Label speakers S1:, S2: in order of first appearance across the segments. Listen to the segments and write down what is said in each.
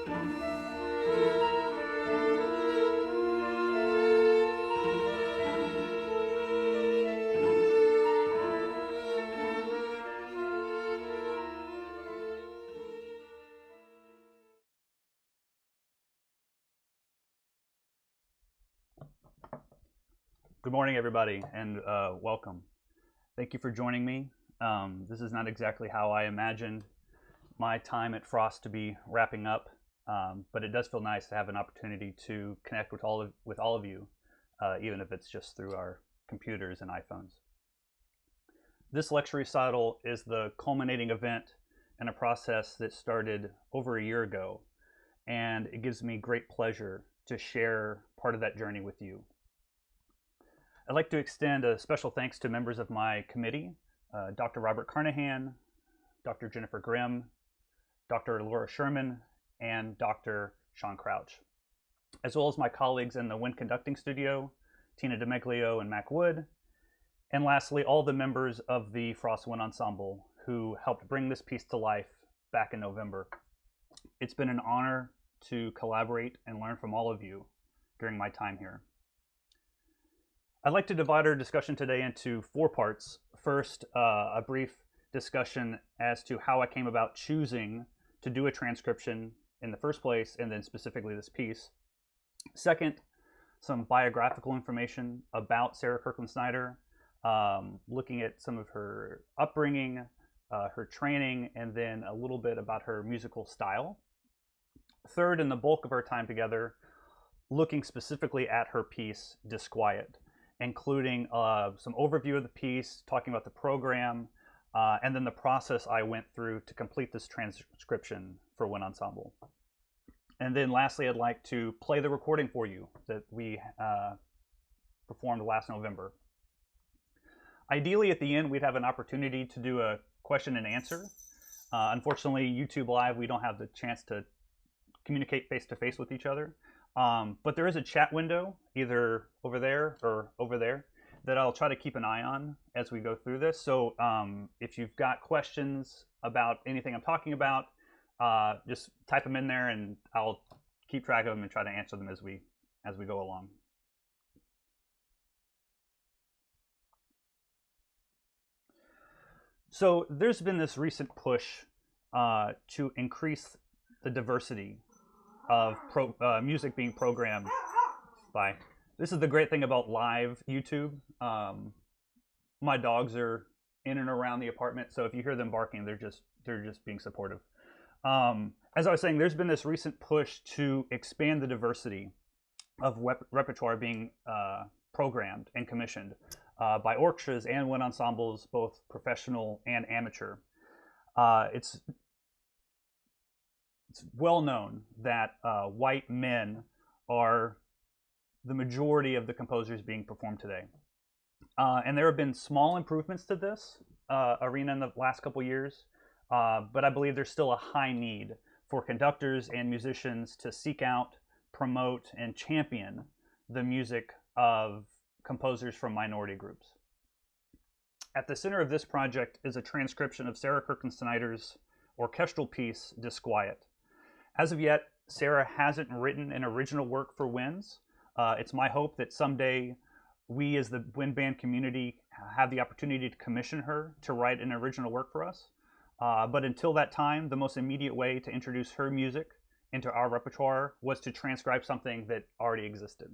S1: Good morning, everybody, and welcome. Thank you for joining me. This is not exactly how I imagined my time at Frost to be wrapping up, but it does feel nice to have an opportunity to connect with all of you, even if it's just through our computers and iPhones. This lecture recital is the culminating event in a process that started over a year ago, and it gives me great pleasure to share part of that journey with you. I'd like to extend a special thanks to members of my committee, Dr. Robert Carnahan, Dr. Jennifer Grimm, Dr. Laura Sherman, and Dr. Sean Crouch, as well as my colleagues in the wind conducting studio, Tina DeMeglio and Mac Wood, and lastly, all the members of the Frost Wind Ensemble who helped bring this piece to life back in November. It's been an honor to collaborate and learn from all of you during my time here. I'd like to divide our discussion today into 4 parts. First, a brief discussion as to how I came about choosing to do a transcription in the first place, and then specifically this piece. Second, some biographical information about Sarah Kirkland Snider, looking at some of her upbringing, her training, and then a little bit about her musical style. Third, in the bulk of our time together, looking specifically at her piece, Disquiet, including some overview of the piece, talking about the program, and then the process I went through to complete this transcription for Wind Ensemble. And then lastly, I'd like to play the recording for you that we performed last November. Ideally, at the end, we'd have an opportunity to do a question and answer. Unfortunately, YouTube Live, we don't have the chance to communicate face-to-face with each other. But there is a chat window, either over there or over there, that I'll try to keep an eye on as we go through this. So if you've got questions about anything I'm talking about, just type them in there and I'll keep track of them and try to answer them as we go along. So there's been this recent push to increase the diversity of music being programmed by. This is the great thing about live YouTube. My dogs are in and around the apartment, so if you hear them barking, they're just being supportive. As I was saying, there's been this recent push to expand the diversity of repertoire being programmed and commissioned by orchestras and wind ensembles, both professional and amateur. It's well known that white men are the majority of the composers being performed today. And there have been small improvements to this arena in the last couple years, but I believe there's still a high need for conductors and musicians to seek out, promote, and champion the music of composers from minority groups. At the center of this project is a transcription of Sarah Kirkland Snider's orchestral piece, Disquiet. As of yet, Sarah hasn't written an original work for winds. It's my hope that someday we as the wind band community have the opportunity to commission her to write an original work for us. But until that time, the most immediate way to introduce her music into our repertoire was to transcribe something that already existed.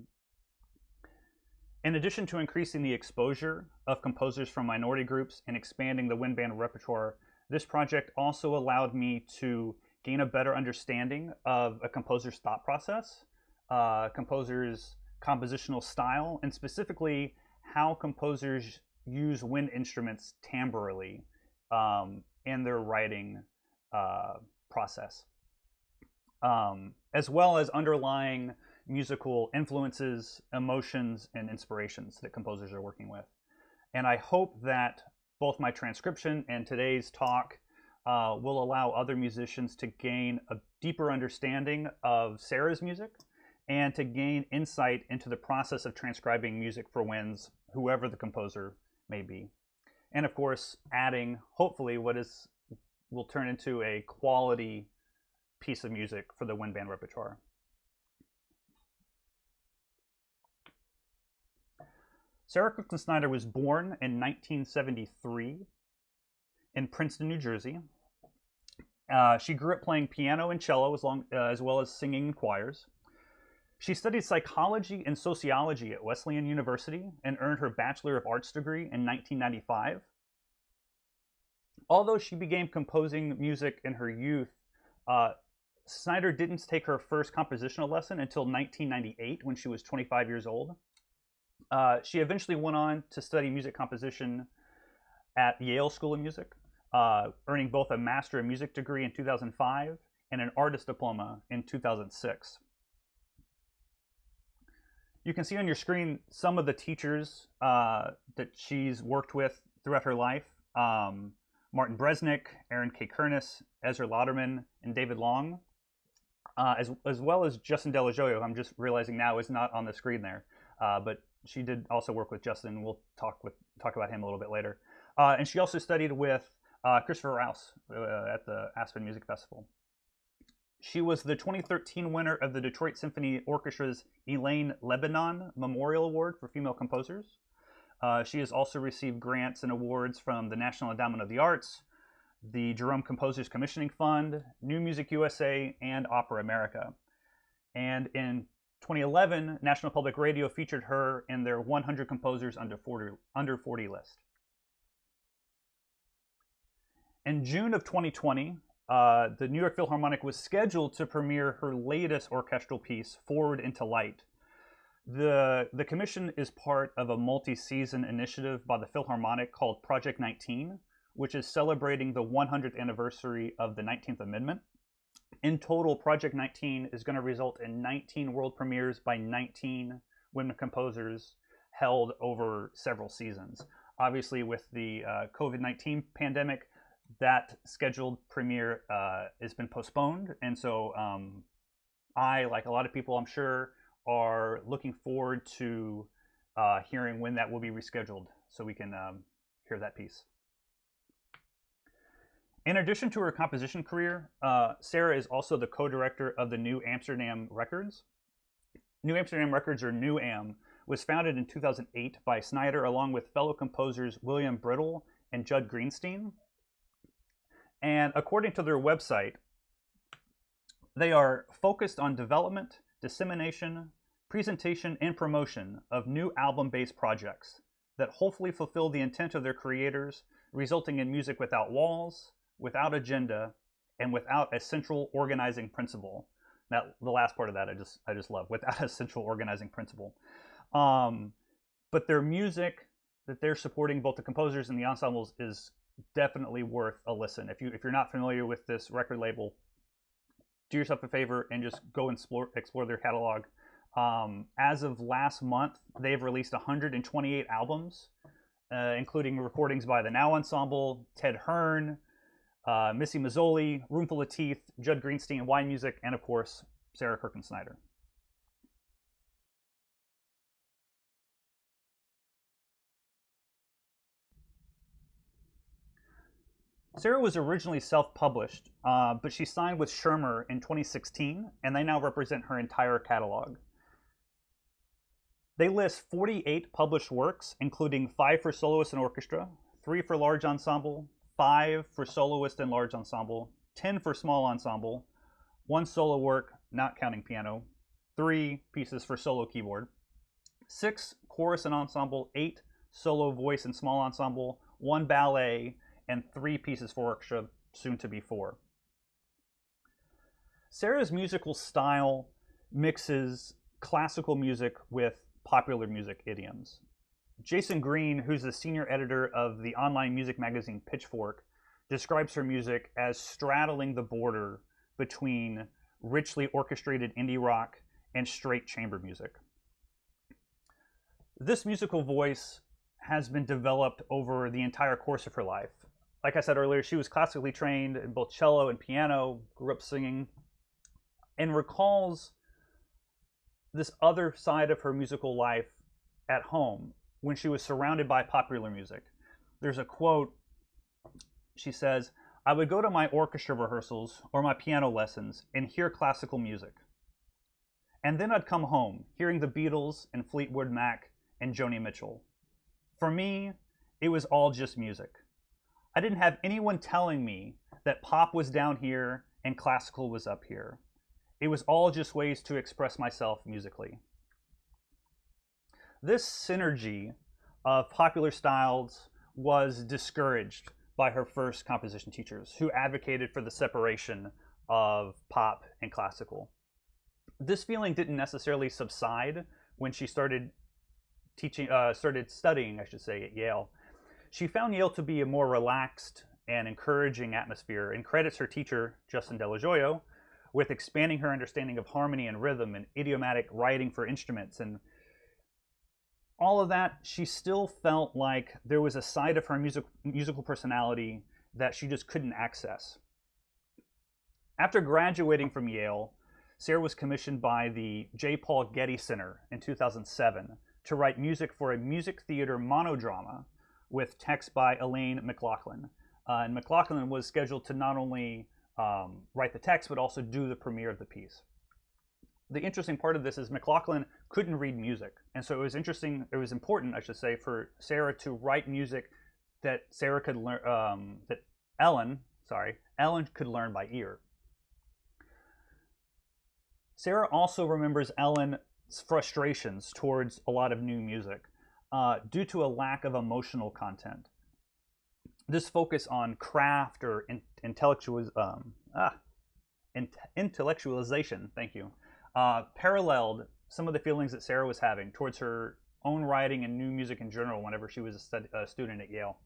S1: In addition to increasing the exposure of composers from minority groups and expanding the wind band repertoire, this project also allowed me to gain a better understanding of a composer's thought process, composer's compositional style, and specifically how composers use wind instruments timbrally in their writing process, as well as underlying musical influences, emotions, and inspirations that composers are working with. And I hope that both my transcription and today's talk will allow other musicians to gain a deeper understanding of Sarah's music and to gain insight into the process of transcribing music for winds, whoever the composer may be. And of course, adding, hopefully, will turn into a quality piece of music for the wind band repertoire. Sarah Kirkland Snider was born in 1973 in Princeton, New Jersey. She grew up playing piano and cello as well as singing in choirs. She studied psychology and sociology at Wesleyan University and earned her Bachelor of Arts degree in 1995. Although she began composing music in her youth, Snider didn't take her first compositional lesson until 1998 when she was 25 years old. She eventually went on to study music composition at Yale School of Music, earning both a Master of Music degree in 2005 and an Artist Diploma in 2006. You can see on your screen some of the teachers that she's worked with throughout her life. Martin Bresnik, Aaron K. Kernis, Ezra Lauderman, and David Long, as well as Justin Delajoyo, who I'm just realizing now is not on the screen there. But she did also work with Justin. We'll talk about him a little bit later. And she also studied with Christopher Rouse at the Aspen Music Festival. She was the 2013 winner of the Detroit Symphony Orchestra's Elaine Lebanon Memorial Award for Female Composers. She has also received grants and awards from the National Endowment of the Arts, the Jerome Composers Commissioning Fund, New Music USA, and Opera America. And in 2011, National Public Radio featured her in their 100 Composers Under 40 list. In June of 2020, the New York Philharmonic was scheduled to premiere her latest orchestral piece, Forward into Light. The commission is part of a multi-season initiative by the Philharmonic called Project 19, which is celebrating the 100th anniversary of the 19th Amendment. In total, Project 19 is going to result in 19 world premieres by 19 women composers held over several seasons. Obviously, with the COVID-19 pandemic, that scheduled premiere has been postponed. And so I, like a lot of people, I'm sure, are looking forward to hearing when that will be rescheduled so we can hear that piece. In addition to her composition career, Sarah is also the co-director of the New Amsterdam Records. New Amsterdam Records, or New Am, was founded in 2008 by Snider along with fellow composers William Brittle and Judd Greenstein. And according to their website, they are focused on development, dissemination, presentation, and promotion of new album-based projects that hopefully fulfill the intent of their creators, resulting in music without walls, without agenda, and without a central organizing principle. Now, the last part of that I just love, without a central organizing principle. But their music that they're supporting, both the composers and the ensembles, is definitely worth a listen. If you're not familiar with this record label, do yourself a favor and just go and explore their catalog. As of last month, they've released 128 albums, including recordings by the Now Ensemble, Ted Hearn, Missy Mazzoli, Roomful of Teeth, Judd Greenstein, Y Music, and of course, Sarah Kirkland Snider. Sarah was originally self-published, but she signed with Schirmer in 2016, and they now represent her entire catalog. They list 48 published works, including 5 for soloist and orchestra, 3 for large ensemble, 5 for soloist and large ensemble, 10 for small ensemble, 1 solo work, not counting piano, 3 pieces for solo keyboard, 6 chorus and ensemble, 8 solo voice and small ensemble, 1 ballet, and 3 pieces for orchestra, soon to be 4. Sarah's musical style mixes classical music with popular music idioms. Jason Green, who's the senior editor of the online music magazine Pitchfork, describes her music as straddling the border between richly orchestrated indie rock and straight chamber music. This musical voice has been developed over the entire course of her life. Like I said earlier, she was classically trained in both cello and piano, grew up singing, and recalls this other side of her musical life at home when she was surrounded by popular music. There's a quote, she says, I would go to my orchestra rehearsals or my piano lessons and hear classical music. And then I'd come home, hearing the Beatles and Fleetwood Mac and Joni Mitchell. For me, it was all just music. I didn't have anyone telling me that pop was down here and classical was up here. It was all just ways to express myself musically. This synergy of popular styles was discouraged by her first composition teachers, who advocated for the separation of pop and classical. This feeling didn't necessarily subside when she started studying, I should say, at Yale. She found Yale to be a more relaxed and encouraging atmosphere, and credits her teacher, Justin Delajoyo, with expanding her understanding of harmony and rhythm and idiomatic writing for instruments. And all of that, she still felt like there was a side of her musical personality that she just couldn't access. After graduating from Yale, Sarah was commissioned by the J. Paul Getty Center in 2007 to write music for a music theater monodrama with text by Elaine McLaughlin. And McLaughlin was scheduled to not only write the text, but also do the premiere of the piece. The interesting part of this is McLaughlin couldn't read music. And so it was important, I should say, for Sarah to write music that Sarah could learn, that Ellen could learn by ear. Sarah also remembers Ellen's frustrations towards a lot of new music due to a lack of emotional content. This focus on craft or intellectualization, thank you, paralleled some of the feelings that Sarah was having towards her own writing and new music in general whenever she was a student at Yale.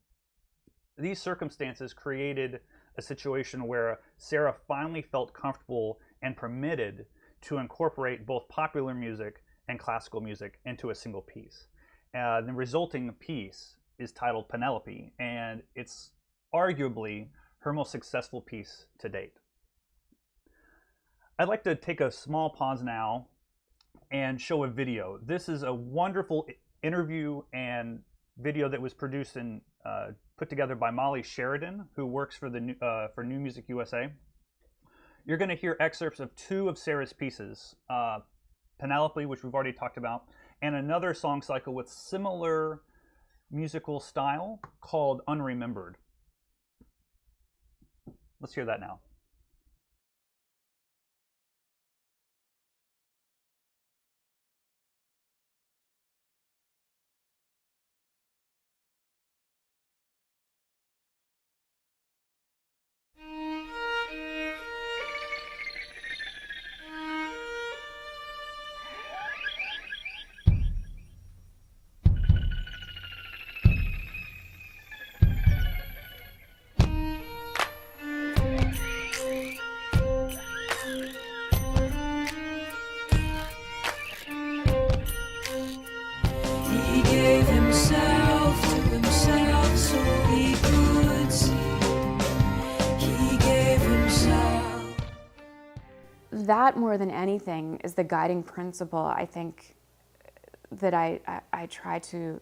S1: These circumstances created a situation where Sarah finally felt comfortable and permitted to incorporate both popular music and classical music into a single piece. The resulting piece is titled Penelope, and it's arguably her most successful piece to date. I'd like to take a small pause now and show a video. This is a wonderful interview and video that was produced and put together by Molly Sheridan, who works for for New Music USA. You're going to hear excerpts of two of Sarah's pieces, Penelope, which we've already talked about, and another song cycle with similar musical style called Unremembered. Let's hear that now.
S2: That, more than anything, is the guiding principle, I think, that I try to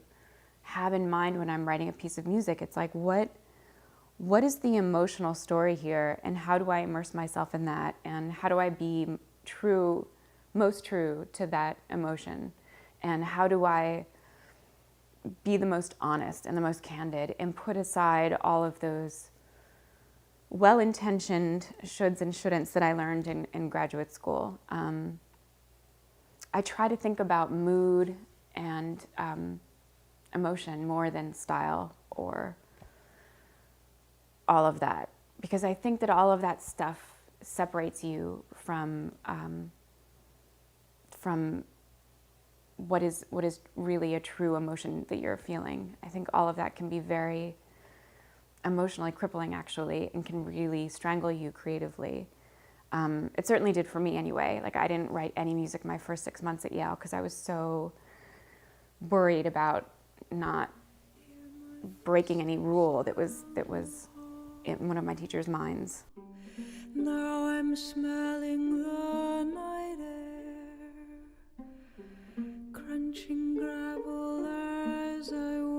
S2: have in mind when I'm writing a piece of music. It's like, what is the emotional story here, and how do I immerse myself in that, and how do I be most true to that emotion, and how do I be the most honest and the most candid and put aside all of those well-intentioned shoulds and shouldn'ts that I learned in graduate school. I try to think about mood and emotion more than style or all of that, because I think that all of that stuff separates you from what is really a true emotion that you're feeling. I think all of that can be very emotionally crippling, actually, and can really strangle you creatively. It certainly did for me anyway. Like, I didn't write any music my first 6 months at Yale because I was so worried about not breaking any rule that was in one of my teacher's minds. Now I'm smelling the night air, crunching gravel as I walk.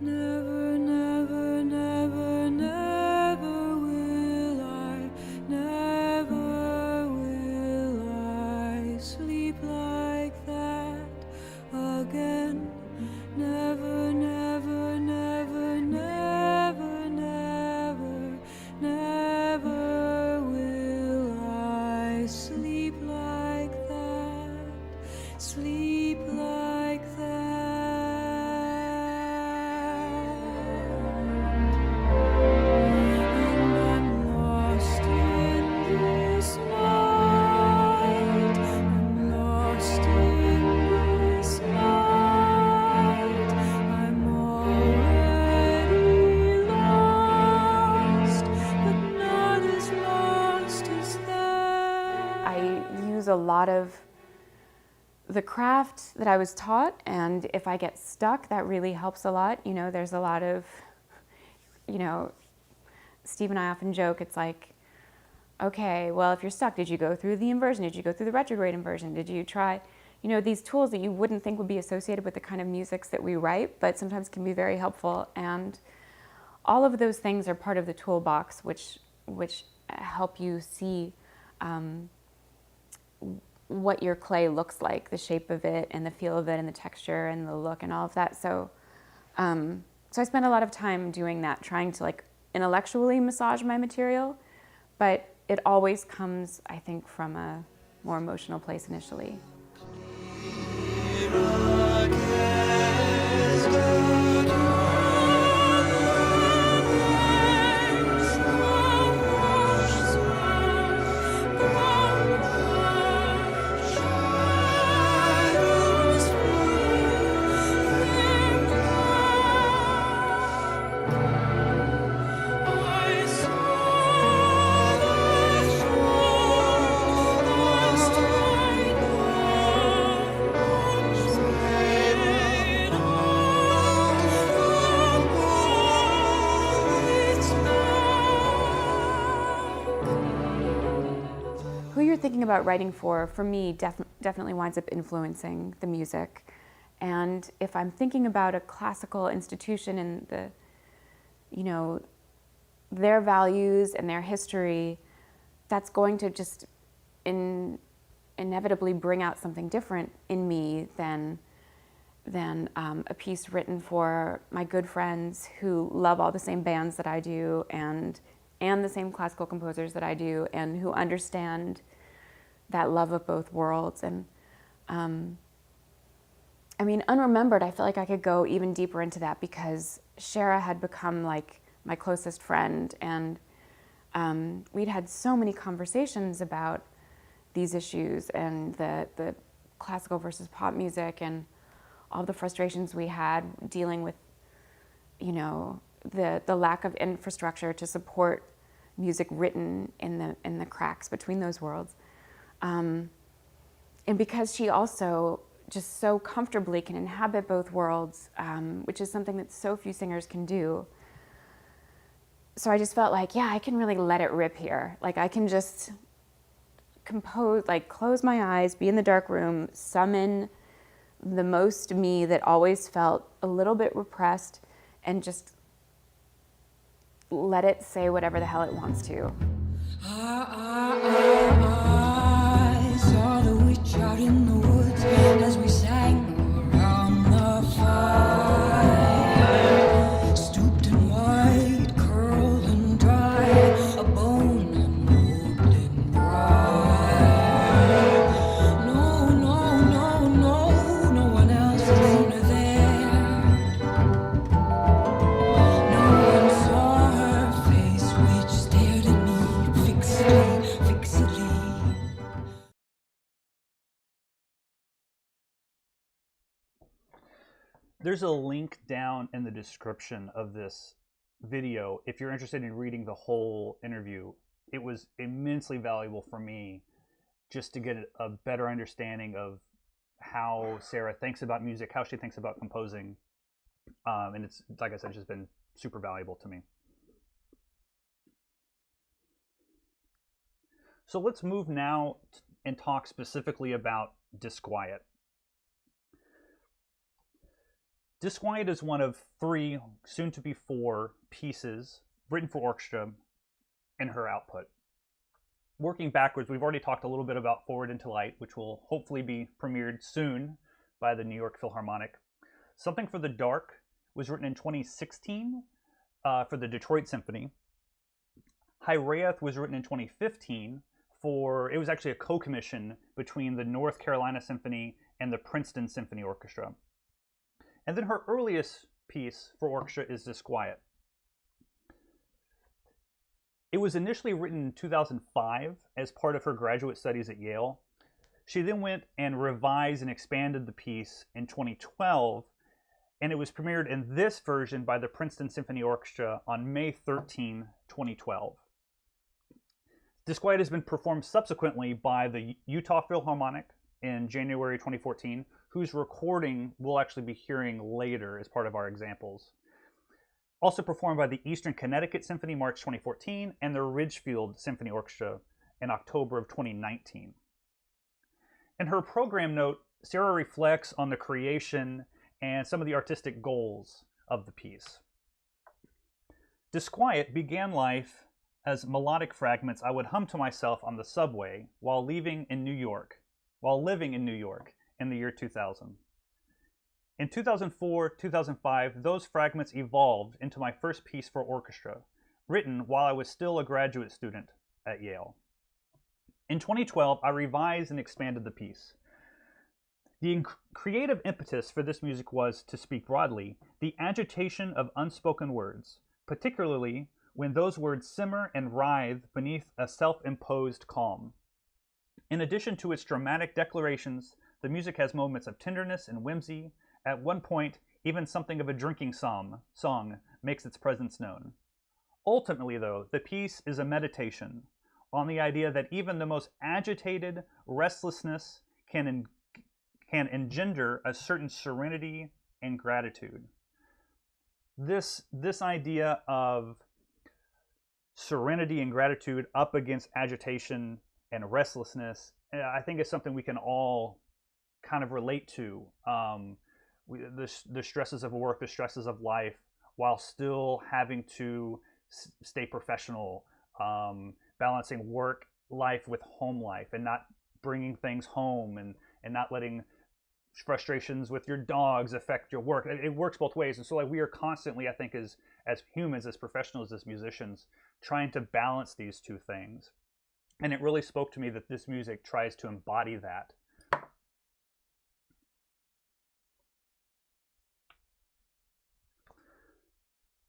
S3: Never, never, never, never will I, never will I sleep like that again. Never, never, never, never, never, never will I sleep like that, sleep like that. And I'm lost in this night, I'm lost in this night, I'm already lost, but not as lost as that.
S2: I use a lot of the craft that I was taught, and if I get stuck, that really helps a lot. You know, there's a lot of, you know, Steve and I often joke, it's like, okay, well, if you're stuck, did you go through the inversion? Did you go through the retrograde inversion? Did you try, you know, these tools that you wouldn't think would be associated with the kind of musics that we write, but sometimes can be very helpful. And all of those things are part of the toolbox, which help you see what your clay looks like, the shape of it and the feel of it and the texture and the look and all of that. So so I spent a lot of time doing that, trying to like intellectually massage my material, but it always comes, I think, from a more emotional place initially. Who you're thinking about writing for me, definitely winds up influencing the music. And if I'm thinking about a classical institution and the, you know, their values and their history, that's going to just inevitably bring out something different in me than a piece written for my good friends who love all the same bands that I do and the same classical composers that I do, and who understand that love of both worlds. And I mean, Unremembered, I feel like I could go even deeper into that because Shara had become like my closest friend, and we'd had so many conversations about these issues and the classical versus pop music and all the frustrations we had dealing with, you know, the lack of infrastructure to support music written in the cracks between those worlds. And because she also just so comfortably can inhabit both worlds, which is something that so few singers can do. So I just felt like, yeah, I can really let it rip here. Like I can just compose, like close my eyes, be in the dark room, summon the most me that always felt a little bit repressed, and just let it say whatever the hell it wants to.
S3: I saw the witch out in the woods as we sang around the fire. Stooped and white, curled and dry, a bone and robed in bright. No, no, no, no, no one else is there. No one saw her face, which stared at me fixedly.
S1: There's a link down in the description of this video if you're interested in reading the whole interview. It was immensely valuable for me just to get a better understanding of how Sarah thinks about music, how she thinks about composing. And it's, like I said, just been super valuable to me. So let's move now and talk specifically about Disquiet. Disquiet is one of 3, soon to be 4, pieces written for orchestra in her output. Working backwards, we've already talked a little bit about Forward into Light, which will hopefully be premiered soon by the New York Philharmonic. Something for the Dark was written in 2016 for the Detroit Symphony. Hyraeath was written in 2015 it was actually a co-commission between the North Carolina Symphony and the Princeton Symphony Orchestra. And then her earliest piece for orchestra is Disquiet. It was initially written in 2005 as part of her graduate studies at Yale. She then went and revised and expanded the piece in 2012, and it was premiered in this version by the Princeton Symphony Orchestra on May 13, 2012. Disquiet has been performed subsequently by the Utah Philharmonic in January 2014, whose recording we'll actually be hearing later as part of our examples. Also performed by the Eastern Connecticut Symphony, March 2014, and the Ridgefield Symphony Orchestra in October of 2019. In her program note, Sarah reflects on the creation and some of the artistic goals of the piece. Disquiet began life as melodic fragments I would hum to myself on the subway while living in New York in the year 2000. In 2004-2005, those fragments evolved into my first piece for orchestra, written while I was still a graduate student at Yale. In 2012, I revised and expanded the piece. The creative impetus for this music was, to speak broadly, the agitation of unspoken words, particularly when those words simmer and writhe beneath a self-imposed calm. In addition to its dramatic declarations, the music has moments of tenderness and whimsy. At one point, even something of a drinking song makes its presence known. Ultimately, though, the piece is a meditation on the idea that even the most agitated restlessness can engender a certain serenity and gratitude. This idea of serenity and gratitude up against agitation and restlessness, I think is something we can all kind of relate to. The stresses of work, the stresses of life, while still having to stay professional, balancing work life with home life, and not bringing things home, and not letting frustrations with your dogs affect your work. It works both ways. And so we are constantly, I think, as humans, as professionals, as musicians, trying to balance these two things. And it really spoke to me that this music tries to embody that.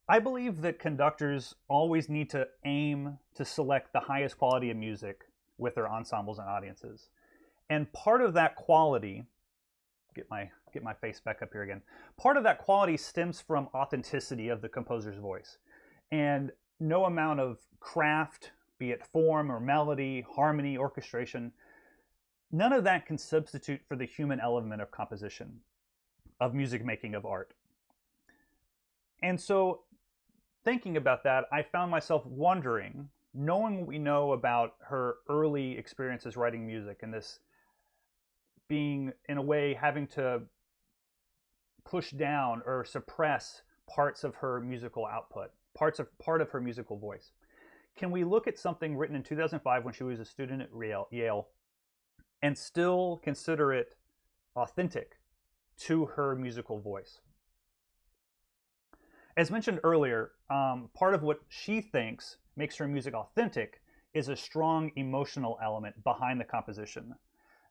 S1: I believe that conductors always need to aim to select the highest quality of music with their ensembles and audiences. And part of that quality, get my face back up here again. Part of that quality stems from authenticity of the composer's voice. And no amount of craft, be it form or melody, harmony, orchestration, none of that can substitute for the human element of composition, of music making, of art. And so, thinking about that, I found myself wondering, knowing what we know about her early experiences writing music, and this being, in a way, having to push down or suppress parts of her musical output, part of her musical voice. Can we look at something written in 2005 when she was a student at Yale and still consider it authentic to her musical voice? As mentioned earlier, part of what she thinks makes her music authentic is a strong emotional element behind the composition.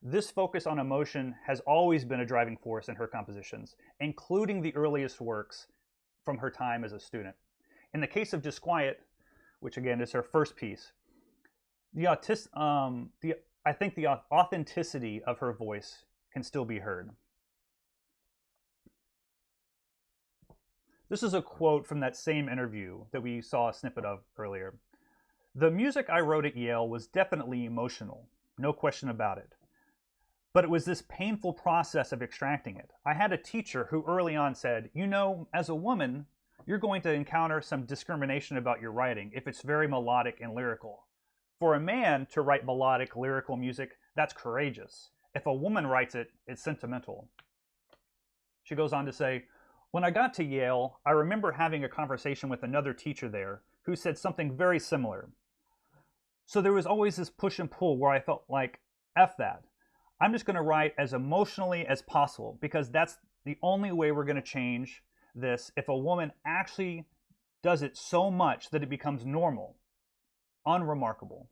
S1: This focus on emotion has always been a driving force in her compositions, including the earliest works from her time as a student. In the case of Disquiet, which again is her first piece, I think the authenticity of her voice can still be heard. This is a quote from that same interview that we saw a snippet of earlier. "The music I wrote at Yale was definitely emotional, no question about it. But it was this painful process of extracting it. I had a teacher who early on said, you know, as a woman, you're going to encounter some discrimination about your writing if it's very melodic and lyrical. For a man to write melodic, lyrical music, that's courageous. If a woman writes it, it's sentimental." She goes on to say, When I got to Yale, I remember having a conversation with another teacher there who said something very similar. So there was always this push and pull where I felt like, F that. I'm just going to write as emotionally as possible because that's the only way we're going to change this if a woman actually does it so much that it becomes normal, unremarkable.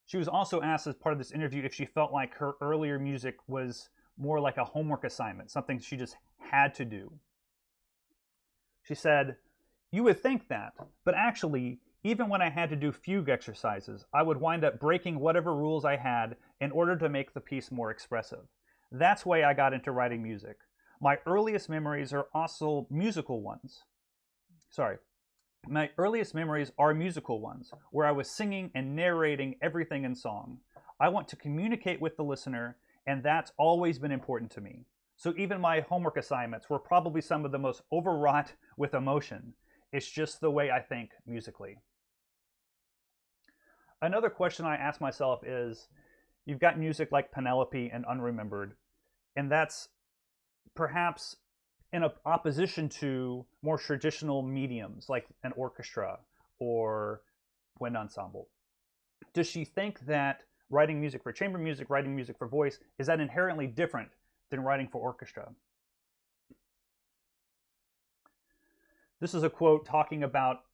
S1: She was also asked as part of this interview if she felt like her earlier music was more like a homework assignment, something she just had to do. She said, "You would think that, but actually, even when I had to do fugue exercises, I would wind up breaking whatever rules I had in order to make the piece more expressive. That's why I got into writing music. My earliest memories are also musical ones. My earliest memories are musical ones, where I was singing and narrating everything in song. I want to communicate with the listener, and that's always been important to me. So even my homework assignments were probably some of the most overwrought with emotion. It's just the way I think musically." Another question I ask myself is, you've got music like Penelope and Unremembered, and that's perhaps in opposition to more traditional mediums like an orchestra or wind ensemble. Does she think that writing music for chamber music, writing music for voice, is that inherently different than writing for orchestra? This is a quote talking about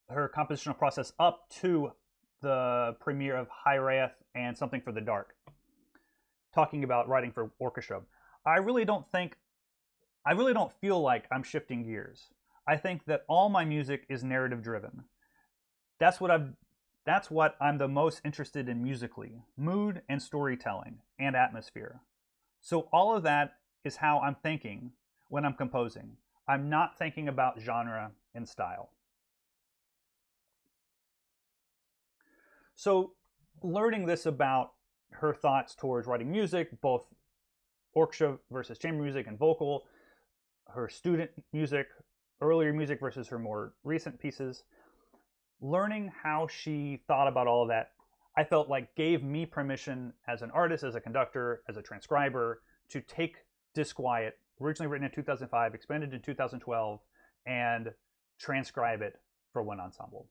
S1: her compositional process up to the premiere of Hiraeth and Something for the Dark, talking about writing for orchestra. I really don't feel like I'm shifting gears. I think that all my music is narrative driven. That's what I'm the most interested in musically, mood and storytelling and atmosphere. So all of that is how I'm thinking when I'm composing. I'm not thinking about genre and style. So learning this about her thoughts towards writing music, both orchestra versus chamber music and vocal, her student music, earlier music versus her more recent pieces, learning how she thought about all of that, I felt like gave me permission as an artist, as a conductor, as a transcriber, to take Disquiet, originally written in 2005, expanded in 2012, and transcribe it for one ensemble.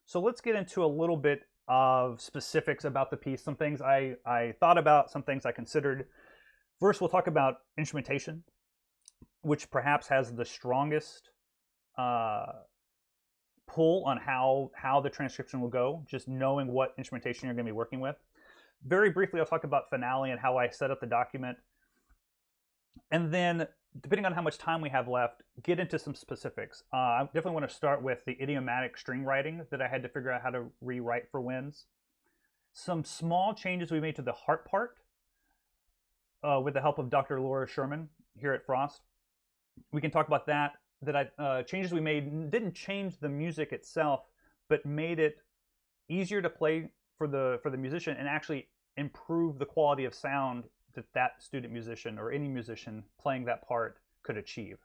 S1: So let's get into a little bit of specifics about the piece, some things I thought about, some things I considered. First, we'll talk about instrumentation, which perhaps has the strongest pull on how the transcription will go, just knowing what instrumentation you're going to be working with. Very briefly, I'll talk about finale and how I set up the document. And then, depending on how much time we have left, get into some specifics. I definitely want to start with the idiomatic string writing that I had to figure out how to rewrite for winds. Some small changes we made to the harp part with the help of Dr. Laura Sherman here at Frost. We can talk about that. Changes we made didn't change the music itself, but made it easier to play for the musician and actually improve the quality of sound that student musician or any musician playing that part could achieve.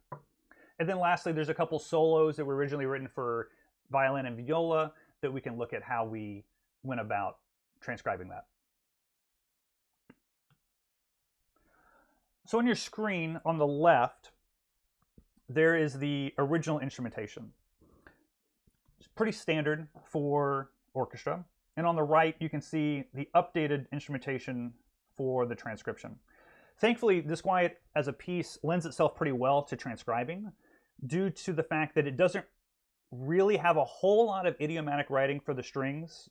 S1: And then lastly, there's a couple solos that were originally written for violin and viola that we can look at how we went about transcribing that. So on your screen on the left, there is the original instrumentation. It's pretty standard for orchestra. And on the right, you can see the updated instrumentation for the transcription. Thankfully, Disquiet as a piece lends itself pretty well to transcribing due to the fact that it doesn't really have a whole lot of idiomatic writing for the strings,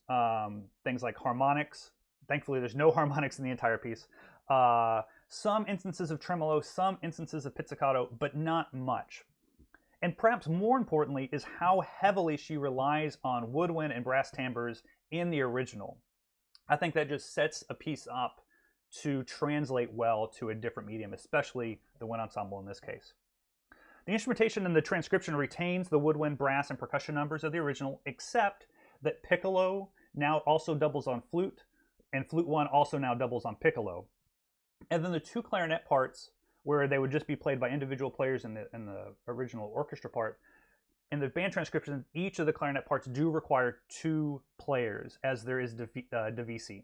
S1: things like harmonics. Thankfully, there's no harmonics in the entire piece. Some instances of tremolo, some instances of pizzicato, but not much. And perhaps more importantly is how heavily she relies on woodwind and brass timbres in the original. I think that just sets a piece up to translate well to a different medium, especially the wind ensemble in this case. The instrumentation in the transcription retains the woodwind, brass, and percussion numbers of the original, except that piccolo now also doubles on flute, and flute one also now doubles on piccolo. And then the two clarinet parts, where they would just be played by individual players in the original orchestra part, in the band transcription, each of the clarinet parts do require 2 players, as there is divisi.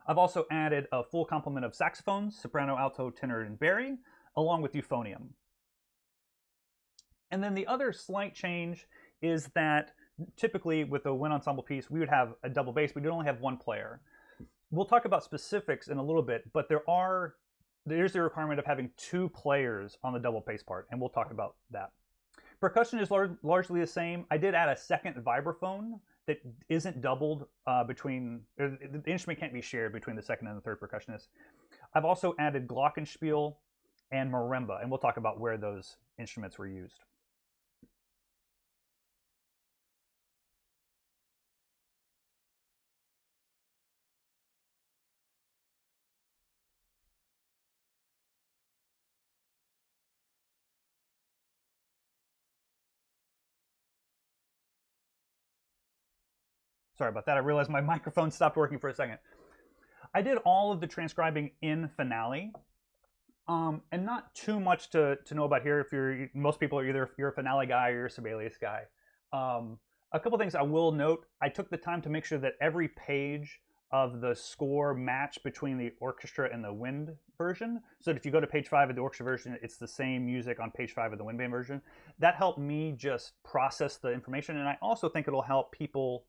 S1: I've also added a full complement of saxophones, soprano, alto, tenor, and bari, along with euphonium. And then the other slight change is that typically with a wind ensemble piece, we would have a double bass, but we'd only have 1 player. We'll talk about specifics in a little bit, but there's the requirement of having 2 players on the double bass part, and we'll talk about that. Percussion is largely the same. I did add a second vibraphone that isn't doubled between, the instrument can't be shared between the second and the third percussionist. I've also added glockenspiel and marimba, and we'll talk about where those instruments were used. Sorry about that. I realized my microphone stopped working for a second. I did all of the transcribing in Finale, and not too much to know about here. If most people are either you're a Finale guy or you're a Sibelius guy. A couple things I will note: I took the time to make sure that every page of the score matched between the orchestra and the wind version, so that if you go to page 5 of the orchestra version, it's the same music on page 5 of the wind band version. That helped me just process the information, and I also think it'll help people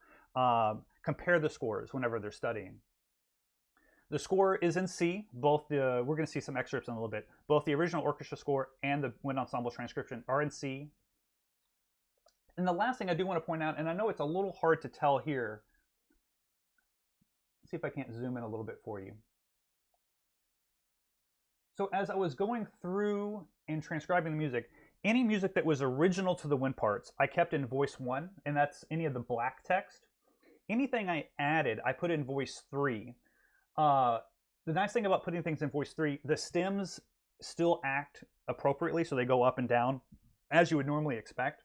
S1: compare the scores whenever they're studying. The score is in C. We're going to see some excerpts in a little bit. Both the original orchestra score and the wind ensemble transcription are in C. And the last thing I do want to point out, and I know it's a little hard to tell here. Let's see if I can't zoom in a little bit for you. So as I was going through and transcribing the music, any music that was original to the wind parts, I kept in voice 1, and that's any of the black text. Anything I added, I put in voice 3. The nice thing about putting things in voice 3, the stems still act appropriately, so they go up and down as you would normally expect.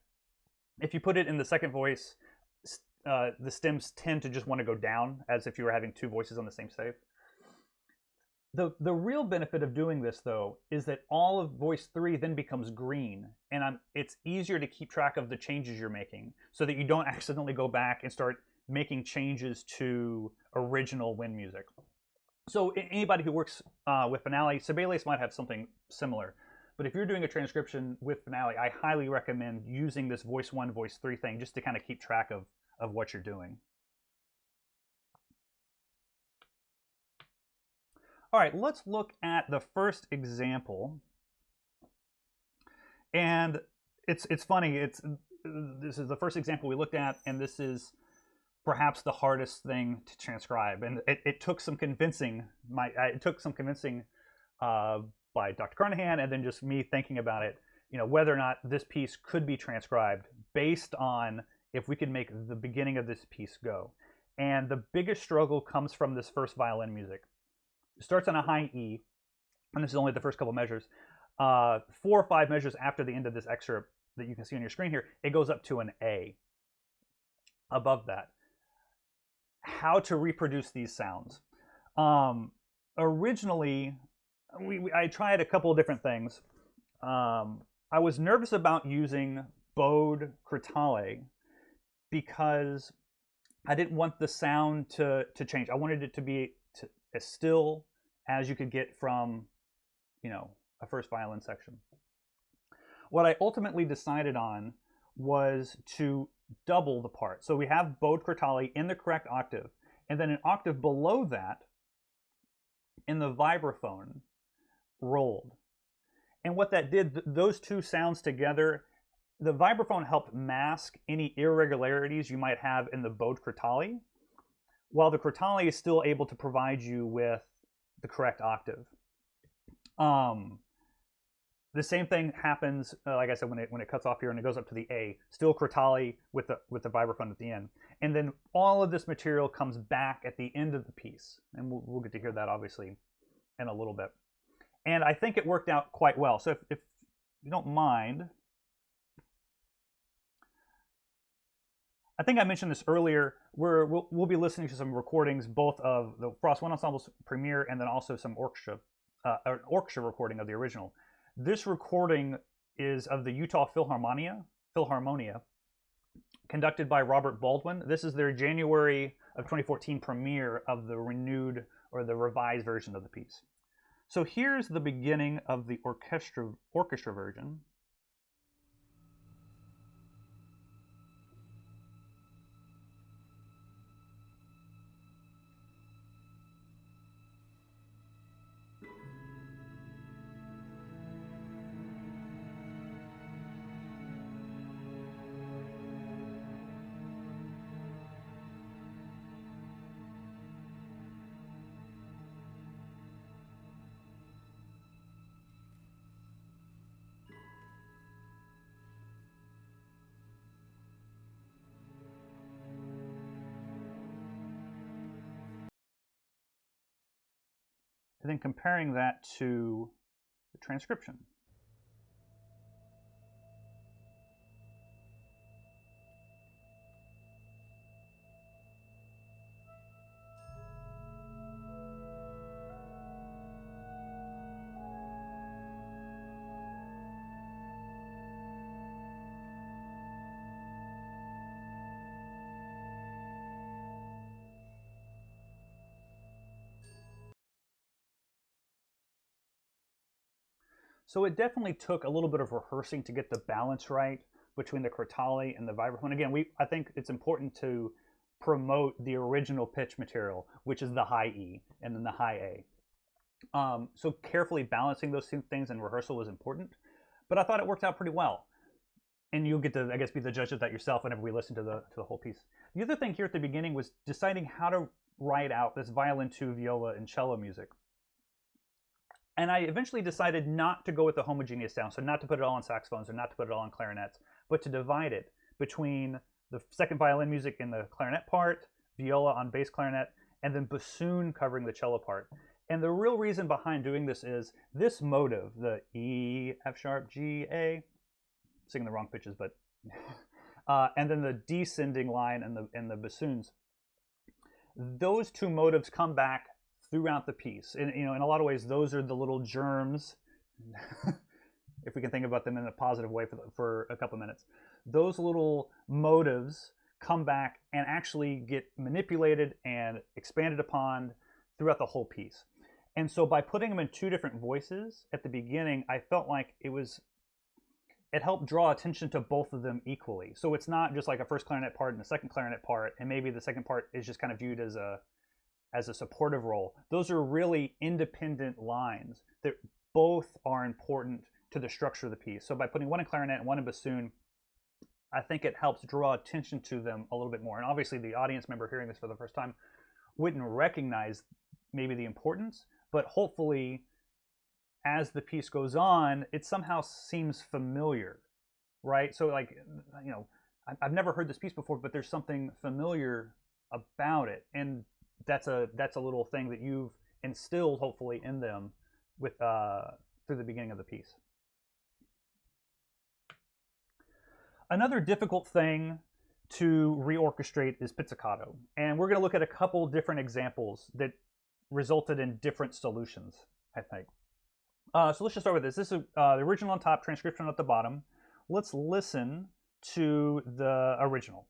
S1: If you put it in the second voice, the stems tend to just want to go down, as if you were having 2 voices on the same stave. The real benefit of doing this, though, is that all of voice 3 then becomes green, and it's easier to keep track of the changes you're making, so that you don't accidentally go back and start making changes to original wind music. So anybody who works with Finale, Sibelius might have something similar. But if you're doing a transcription with Finale, I highly recommend using this voice 1, voice 3 thing just to kind of keep track of what you're doing. All right, let's look at the first example. And it's funny, this is the first example we looked at, and this is perhaps the hardest thing to transcribe, and it took some convincing. It took some convincing by Dr. Carnahan, and then just me thinking about it. Whether or not this piece could be transcribed based on if we could make the beginning of this piece go. And the biggest struggle comes from this first violin music. It starts on a high E, and this is only the first couple measures. 4 or 5 measures after the end of this excerpt that you can see on your screen here, it goes up to an A. Above that. How to reproduce these sounds. Originally, I tried a couple of different things. I was nervous about using bowed crotale because I didn't want the sound to change. I wanted it to be as still as you could get from, a first violin section. What I ultimately decided on was to double the part. So we have bowed crotale in the correct octave, and then an octave below that in the vibraphone rolled. And what that did, those 2 sounds together, the vibraphone helped mask any irregularities you might have in the bowed crotale, while the crotale is still able to provide you with the correct octave. The same thing happens, like I said, when it cuts off here and it goes up to the A, still crotale with the vibraphone at the end. And then all of this material comes back at the end of the piece. And we'll get to hear that, obviously, in a little bit. And I think it worked out quite well. So if you don't mind, I think I mentioned this earlier, we'll be listening to some recordings, both of the Frost Wind Ensemble's premiere and then also some an orchestra recording of the original. This recording is of the Utah Philharmonia, Philharmonia, conducted by Robert Baldwin. This is their January of 2014 premiere of the renewed or the revised version of the piece. So here's the beginning of the orchestra version. And then comparing that to the transcription. So it definitely took a little bit of rehearsing to get the balance right between the crotale and the vibraphone. Again, I think it's important to promote the original pitch material, which is the high E and then the high A. So carefully balancing those two things in rehearsal was important, but I thought it worked out pretty well. And you'll get to, I guess, be the judge of that yourself whenever we listen to the whole piece. The other thing here at the beginning was deciding how to write out this violin, two, viola, and cello music. And I eventually decided not to go with the homogeneous sound, so not to put it all on saxophones or not to put it all on clarinets, but to divide it between the second violin music in the clarinet part, viola on bass clarinet, and then bassoon covering the cello part. And the real reason behind doing this is this motive, the E, F sharp, G, A, singing the wrong pitches, but and then the descending line and the bassoons. Those two motives come back throughout the piece. And in a lot of ways, those are the little germs, if we can think about them in a positive way for a couple minutes. Those little motives come back and actually get manipulated and expanded upon throughout the whole piece. And so by putting them in two different voices at the beginning, I felt like it helped draw attention to both of them equally. So it's not just like a first clarinet part and a second clarinet part, and maybe the second part is just kind of viewed as a supportive role. Those are really independent lines that both are important to the structure of the piece. So by putting one in clarinet and one in bassoon, I think it helps draw attention to them a little bit more. And obviously the audience member hearing this for the first time wouldn't recognize maybe the importance, but hopefully as the piece goes on, it somehow seems familiar, right? So like, I've never heard this piece before, but there's something familiar about it. And that's a little thing that you've instilled hopefully in them with through the beginning of the piece. Another difficult thing to reorchestrate is pizzicato, and we're going to look at a couple different examples that resulted in different solutions, I think. So let's just start with this. This is the original on top, transcription at the bottom. Let's listen to the original.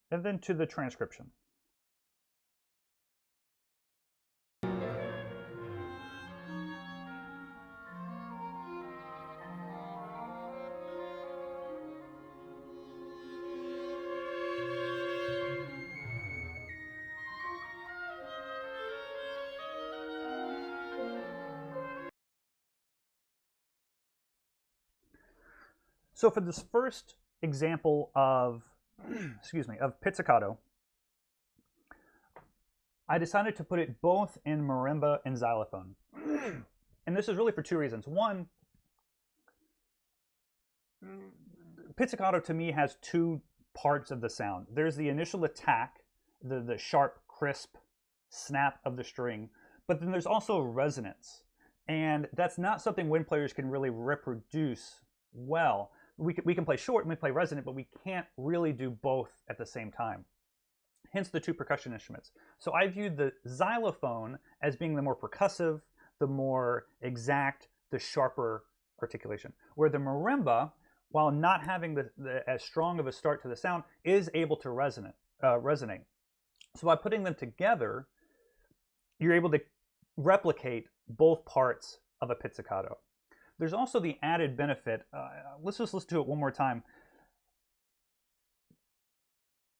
S1: And then to the transcription. So for this first example of of pizzicato, I decided to put it both in marimba and xylophone. And this is really for two reasons. One, pizzicato to me has two parts of the sound. There's the initial attack, the sharp, crisp snap of the string, But then there's also resonance. And that's not something wind players can really reproduce well. We can play short and we play resonant, but we can't really do both at the same time. Hence the two percussion instruments. So I viewed the xylophone as being the more percussive, the more exact, the sharper articulation. Where the marimba, while not having as strong of a start to the sound, is able to resonate. So by putting them together, you're able to replicate both parts of a pizzicato. There's also the added benefit. Let's just listen to it one more time.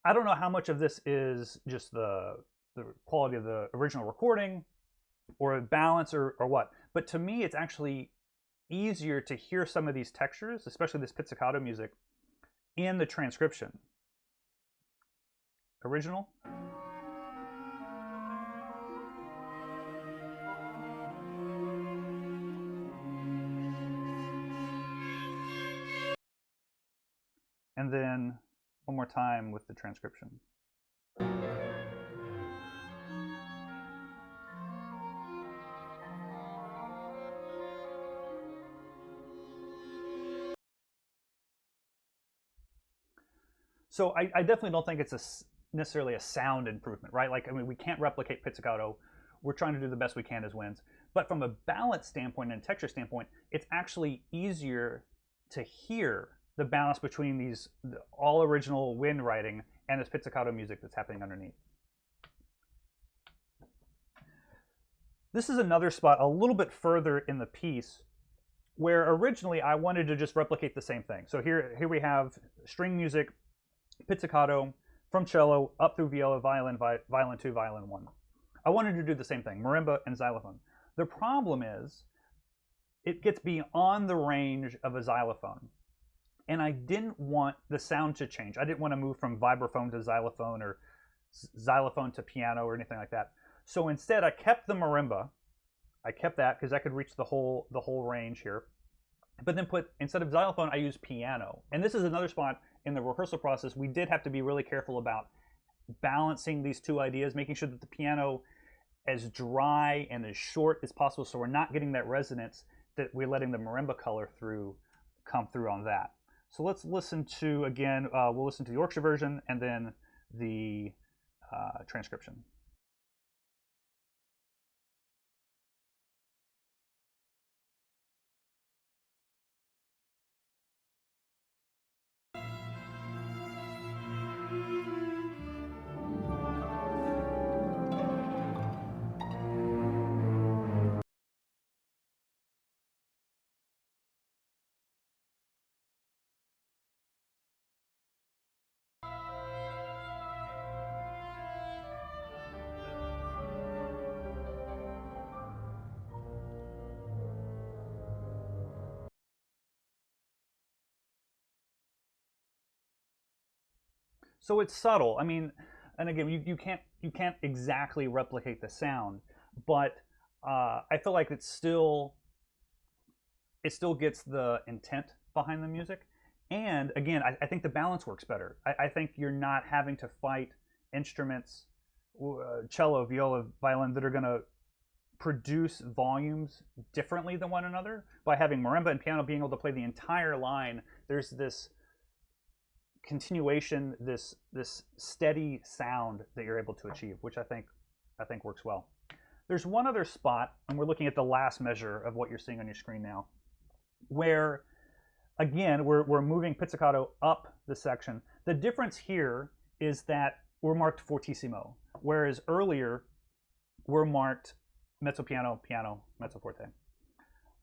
S1: I don't know how much of this is just the quality of the original recording or balance or what, but to me it's actually easier to hear some of these textures, especially this pizzicato music, in the transcription. Original. And then one more time with the transcription. So I definitely don't think it's necessarily a sound improvement, right? Like, I mean, we can't replicate pizzicato. We're trying to do the best we can as winds. But from a balance standpoint and texture standpoint, it's actually easier to hear the balance between these all original wind writing and this pizzicato music that's happening underneath. This is another spot a little bit further in the piece where originally I wanted to just replicate the same thing. So here we have string music, pizzicato, from cello up through viola, violin, violin 2, violin 1. I wanted to do the same thing, marimba and xylophone. The problem is it gets beyond the range of a xylophone. And I didn't want the sound to change. I didn't want to move from vibraphone to xylophone or xylophone to piano or anything like that. So instead, I kept the marimba. I kept that because I could reach the whole range here. But then instead of xylophone, I used piano. And this is another spot in the rehearsal process. We did have to be really careful about balancing these two ideas, making sure that the piano as dry and as short as possible, so we're not getting that resonance, that we're letting the marimba color come through on that. So let's listen to, again, we'll listen to the orchestra version and then the transcription. So it's subtle. I mean, and again, you can't exactly replicate the sound, but I feel like it still gets the intent behind the music. And again, I think the balance works better. I think you're not having to fight instruments, cello, viola, violin, that are going to produce volumes differently than one another. By having marimba and piano being able to play the entire line, there's this continuation, this steady sound that you're able to achieve, which I think works well. There's one other spot, and we're looking at the last measure of what you're seeing on your screen now, where again we're moving pizzicato up the section. The difference here is that we're marked fortissimo, whereas earlier we're marked mezzo piano, piano, mezzo forte.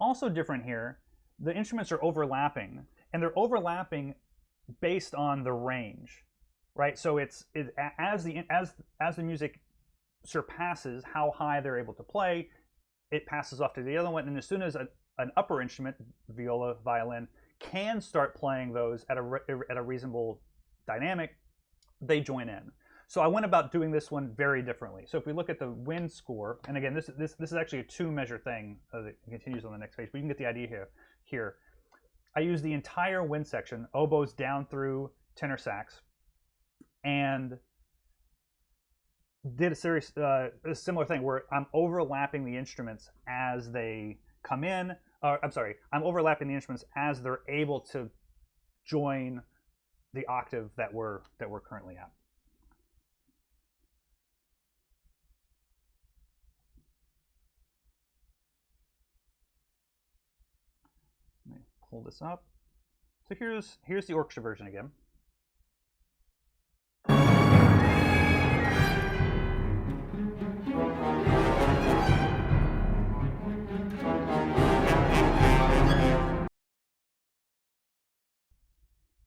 S1: Also different here, the instruments are overlapping, and they're overlapping based on the range, right? So as the music surpasses how high they're able to play, it passes off to the other one, and as soon as an upper instrument, viola, violin, can start playing those at a reasonable dynamic, they join in. So I went about doing this one very differently. So if we look at the wind score, and again, this is actually a 2-measure thing that continues on the next page, but you can get the idea here. I use the entire wind section, oboes down through tenor sax, and did a similar thing where I'm overlapping the instruments as they come in. I'm sorry, I'm overlapping the instruments as they're able to join the octave that we're currently at. Let me pull this up. So here's the orchestra version again.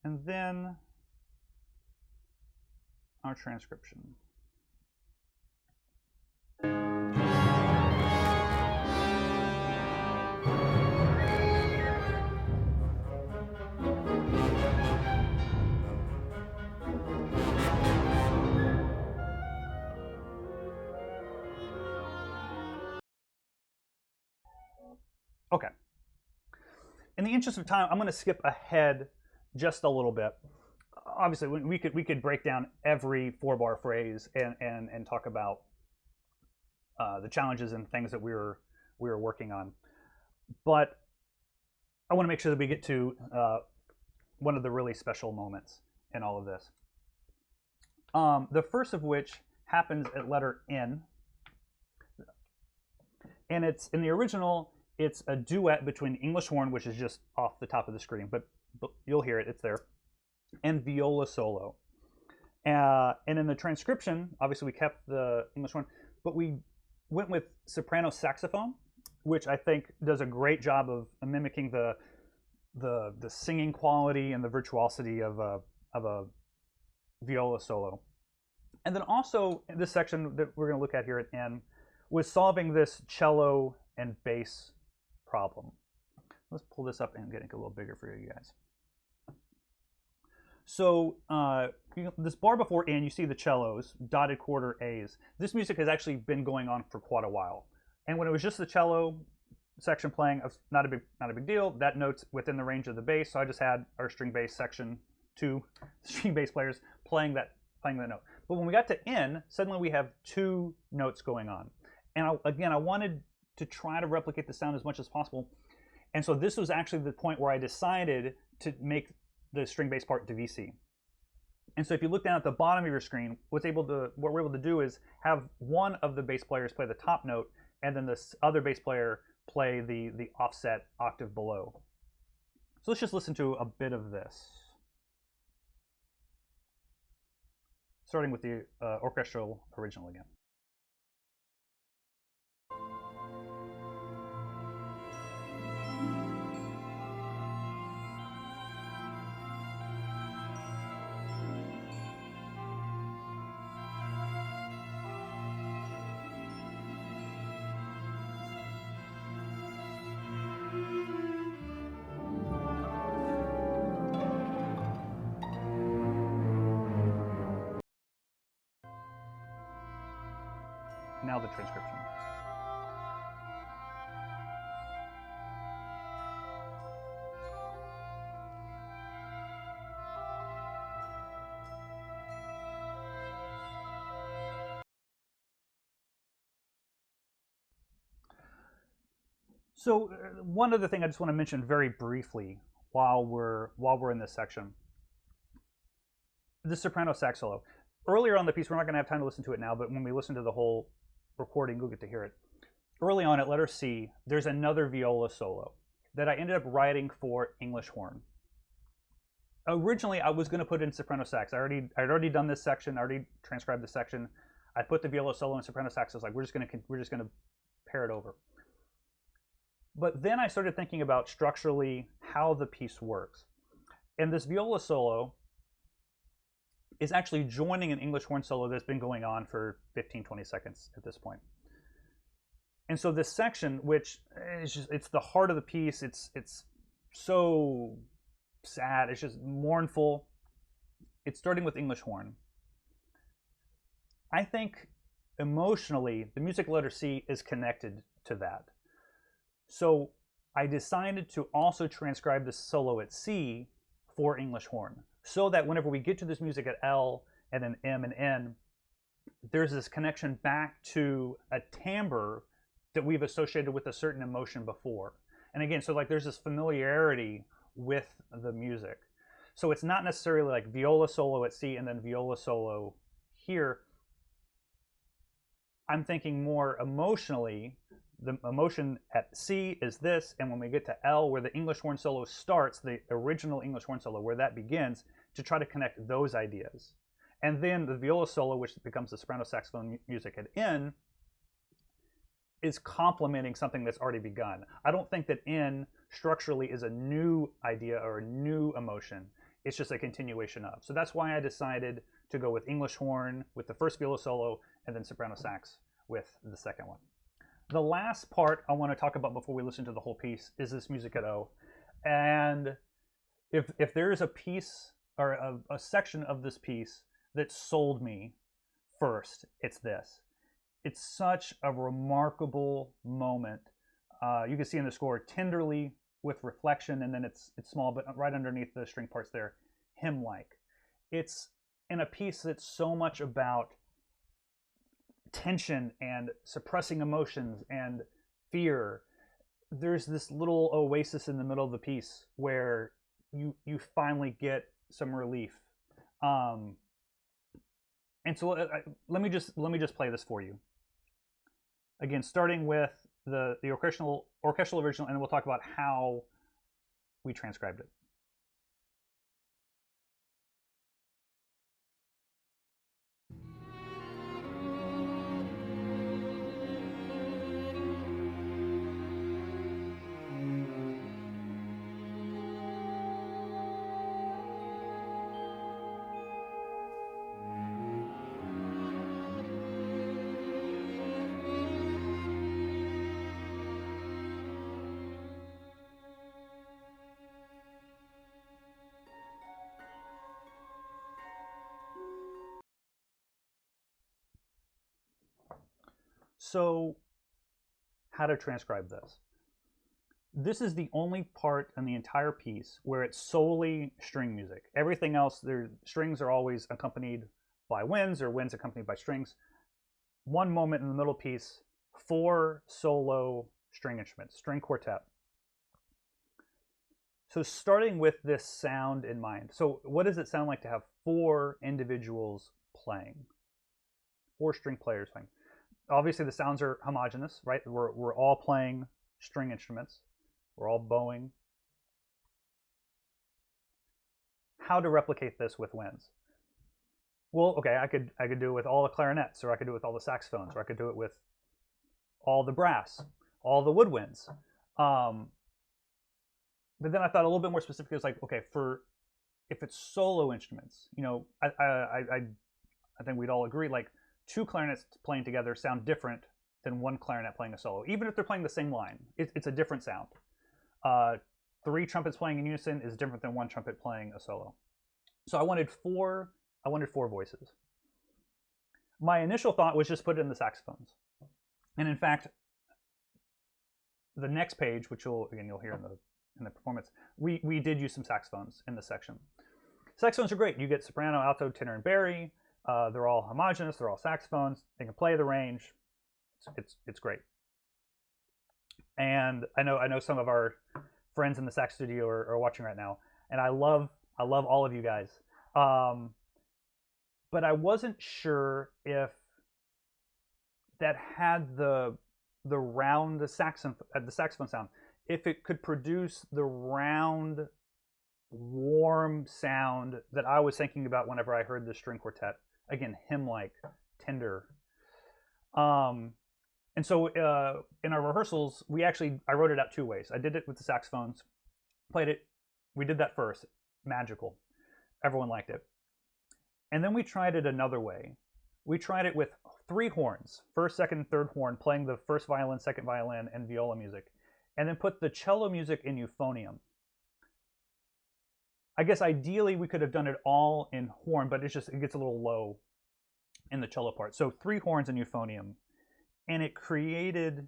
S1: And then our transcription. Okay. In the interest of time, I'm going to skip ahead just a little bit. Obviously, we could break down every 4-bar phrase and talk about the challenges and things that we were working on. But I want to make sure that we get to one of the really special moments in all of this. The first of which happens at letter N, and it's in the original. It's a duet between English horn, which is just off the top of the screen, but you'll hear it, it's there, and viola solo. And in the transcription, obviously we kept the English horn, but we went with soprano saxophone, which I think does a great job of mimicking the singing quality and the virtuosity of a viola solo. And then also in this section that we're going to look at here at N was solving this cello and bass problem. Let's pull this up and get it a little bigger for you guys. So this bar before N, you see the cellos, dotted quarter A's. This music has actually been going on for quite a while. And when it was just the cello section playing, not a big deal. That note's within the range of the bass, so I just had our string bass section, 2 string bass players playing that note. But when we got to N, suddenly we have 2 notes going on. And again, I wanted to try to replicate the sound as much as possible. And so this was actually the point where I decided to make the string bass part DVC. And so if you look down at the bottom of your screen, what we're able to do is have one of the bass players play the top note, and then this other bass player play the offset octave below. So let's just listen to a bit of this. Starting with the orchestral original again. Now the transcription. So one other thing I just want to mention very briefly while we're in this section, the soprano sax solo. Earlier on the piece, we're not going to have time to listen to it now, but when we listen to the whole recording, you'll get to hear it. Early on at letter C, there's another viola solo that I ended up writing for English horn. Originally, I was going to put in soprano sax. I'd already done this section. I already transcribed this section. I put the viola solo and soprano sax. I was like, we're just going to pair it over. But then I started thinking about structurally how the piece works. And this viola solo is actually joining an English horn solo that's been going on for 15-20 seconds at this point. And so this section, which is it's the heart of the piece, it's so sad, it's just mournful. It's starting with English horn. I think emotionally, the music letter C is connected to that. So I decided to also transcribe the solo at C for English horn, so that whenever we get to this music at L and then M and N, there's this connection back to a timbre that we've associated with a certain emotion before. And again, so like there's this familiarity with the music. So it's not necessarily like viola solo at C and then viola solo here. I'm thinking more emotionally. The emotion at C is this, and when we get to L, where the English horn solo starts, the original English horn solo, where that begins, to try to connect those ideas. And then the viola solo, which becomes the soprano saxophone music at N, is complementing something that's already begun. I don't think that N structurally is a new idea or a new emotion. It's just a continuation of. So that's why I decided to go with English horn with the first viola solo and then soprano sax with the second one. The last part I want to talk about before we listen to the whole piece is this music at O. And if there is a piece or a section of this piece that sold me first, it's this. It's such a remarkable moment. You can see in the score, tenderly with reflection, and then it's small, but right underneath the string parts there, hymn-like. It's in a piece that's so much about tension and suppressing emotions and fear. There's this little oasis in the middle of the piece where you finally get some relief. And so let me just play this for you. Again, starting with the orchestral original, and then we'll talk about how we transcribed it. So, how to transcribe this? This is the only part in the entire piece where it's solely string music. Everything else, strings are always accompanied by winds or winds accompanied by strings. One moment in the middle piece, 4 solo string instruments, string quartet. So starting with this sound in mind. So what does it sound like to have 4 individuals playing? 4 string players playing. Obviously the sounds are homogeneous, right? We're all playing string instruments. We're all bowing. How to replicate this with winds? Well, okay, I could do it with all the clarinets, or I could do it with all the saxophones, or I could do it with all the brass, all the woodwinds. But then I thought a little bit more specific. It was like, okay, if it's solo instruments, you know, I think we'd all agree, like 2 clarinets playing together sound different than 1 clarinet playing a solo, even if they're playing the same line. It's a different sound. 3 trumpets playing in unison is different than 1 trumpet playing a solo. So I wanted 4 voices. My initial thought was just put it in the saxophones. And in fact, the next page, which you'll hear in the performance, we did use some saxophones in this section. Saxophones are great. You get soprano, alto, tenor, and bari. They're all homogeneous. They're all saxophones. They can play the range. It's great. And I know some of our friends in the sax studio are watching right now, and I love all of you guys. But I wasn't sure if that had the saxophone sound, if it could produce the round, warm sound that I was thinking about whenever I heard the string quartet. Again, hymn-like, tender. And so in our rehearsals, I wrote it out 2 ways. I did it with the saxophones, played it. We did that first, magical. Everyone liked it. And then we tried it another way. We tried it with 3 horns, first, second, third horn, playing the first violin, second violin, and viola music, and then put the cello music in euphonium. I guess ideally we could have done it all in horn, but it gets a little low in the cello part. So 3 horns and euphonium, and it created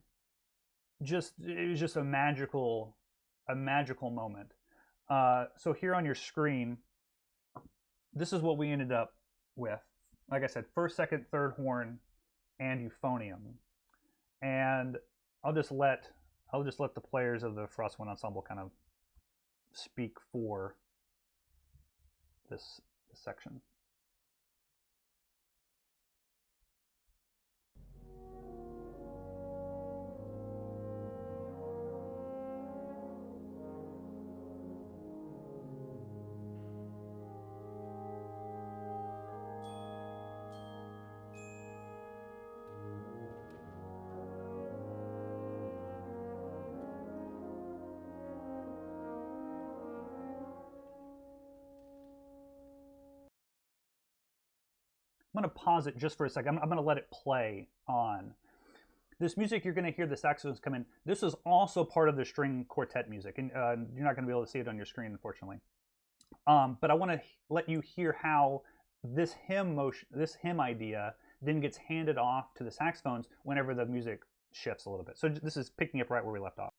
S1: it was just a magical moment. So here on your screen, this is what we ended up with. like I said, first, second, third horn, and euphonium. And I'll just let the players of the Frost Wind Ensemble kind of speak for this section. I'm going to pause it just for a second. I'm going to let it play on. This music, you're going to hear the saxophones come in. This is also part of the string quartet music, and you're not going to be able to see it on your screen, unfortunately. But I want to let you hear how this hymn motion, this hymn idea, then gets handed off to the saxophones whenever the music shifts a little bit. So this is picking up right where we left off.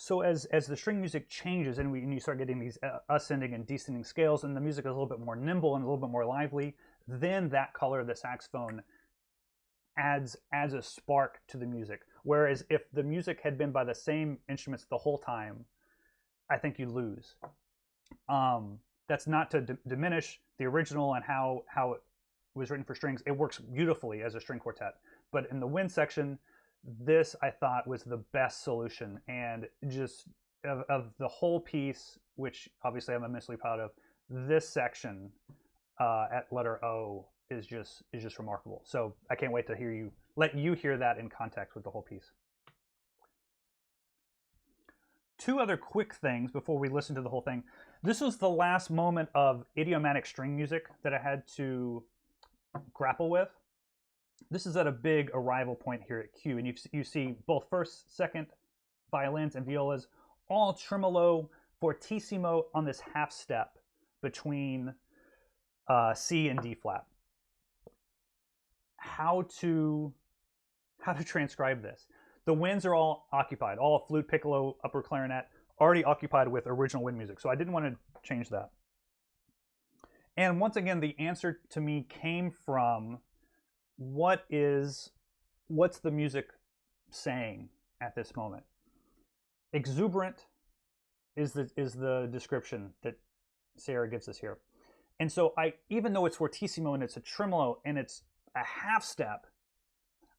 S1: So as the string music changes and you start getting these ascending and descending scales, and the music is a little bit more nimble and a little bit more lively, then that color of the saxophone adds a spark to the music. Whereas if the music had been by the same instruments the whole time, I think you lose. That's not to diminish the original and how it was written for strings. It works beautifully as a string quartet. But in the wind section, this I thought was the best solution, and just of the whole piece, which obviously I'm immensely proud of, this section at letter O is just remarkable. So I can't wait to let you hear that in context with the whole piece. Two other quick things before we listen to the whole thing. This was the last moment of idiomatic string music that I had to grapple with. This is at a big arrival point here at Q, and you see both first, second violins and violas all tremolo fortissimo on this half step between C and D flat. How to transcribe this? The winds are all occupied, all flute, piccolo, upper clarinet, already occupied with original wind music, so I didn't want to change that. And once again, the answer to me came from what's the music saying at this moment? Exuberant is the description that Sarah gives us here. And so even though it's fortissimo and it's a tremolo and it's a half step,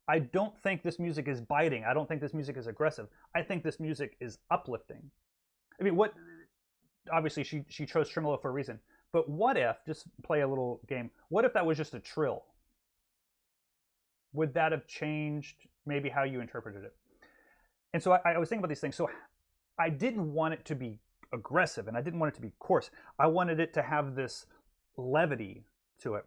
S1: I don't think this music is biting. I don't think this music is aggressive. I think this music is uplifting. I mean, obviously she chose tremolo for a reason, but what if, just play a little game, what if that was just a trill? Would that have changed maybe how you interpreted it? And so I was thinking about these things. So I didn't want it to be aggressive and I didn't want it to be coarse. I wanted it to have this levity to it.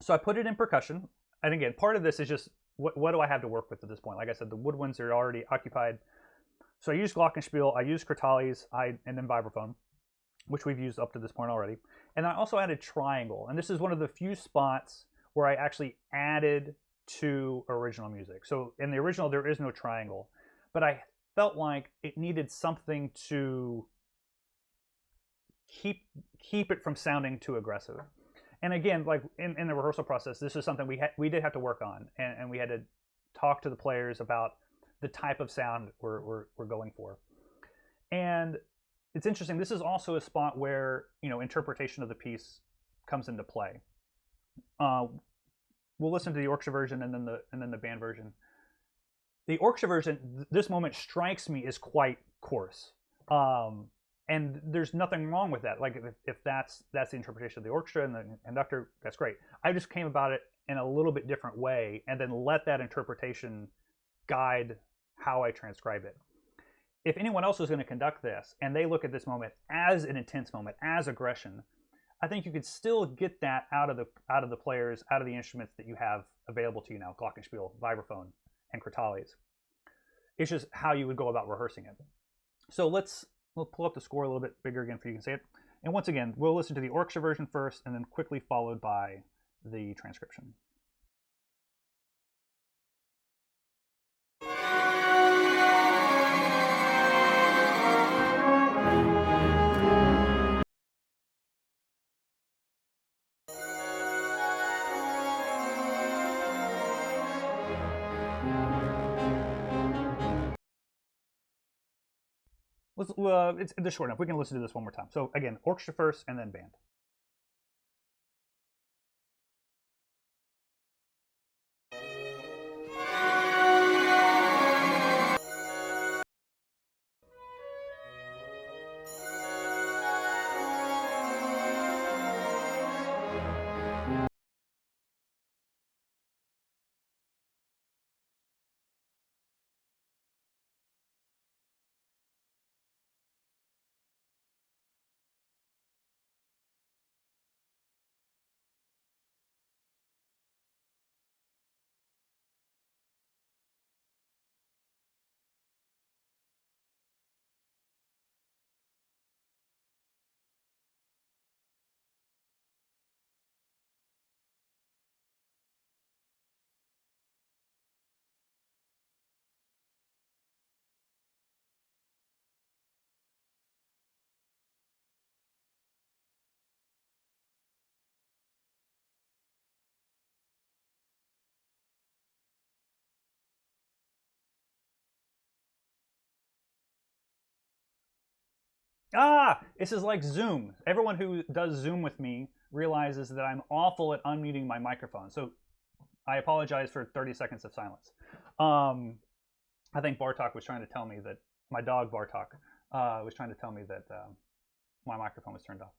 S1: So I put it in percussion. And again, part of this is just what do I have to work with at this point? Like I said, the woodwinds are already occupied. So I used glockenspiel, I used crotales, and then vibraphone, which we've used up to this point already. And I also added triangle. And this is one of the few spots where I actually added to original music. So in the original, there is no triangle, but I felt like it needed something to keep it from sounding too aggressive. And again, like in the rehearsal process, this is something we did have to work on, and we had to talk to the players about the type of sound we're going for. And it's interesting. This is also a spot where interpretation of the piece comes into play. We'll listen to the orchestra version and then the band version. The orchestra version, this moment strikes me as quite coarse, and there's nothing wrong with that. Like if that's the interpretation of the orchestra and the conductor, that's great. I just came about it in a little bit different way, and then let that interpretation guide how I transcribe it. If anyone else is going to conduct this and they look at this moment as an intense moment, as aggression, I think you could still get that out of the players, out of the instruments that you have available to you now, glockenspiel, vibraphone, and crotales. It's just how you would go about rehearsing it. So let's We'll pull up the score a little bit bigger again for you can see it. And once again, we'll listen to the orchestra version first and then quickly followed by the transcription. It's short enough. We can listen to this one more time. So again, orchestra first and then band. This is like Zoom. Everyone who does Zoom with me realizes that I'm awful at unmuting my microphone. So I apologize for 30 seconds of silence. I think Bartok was trying to tell me that, my dog Bartok was trying to tell me that my microphone was turned off.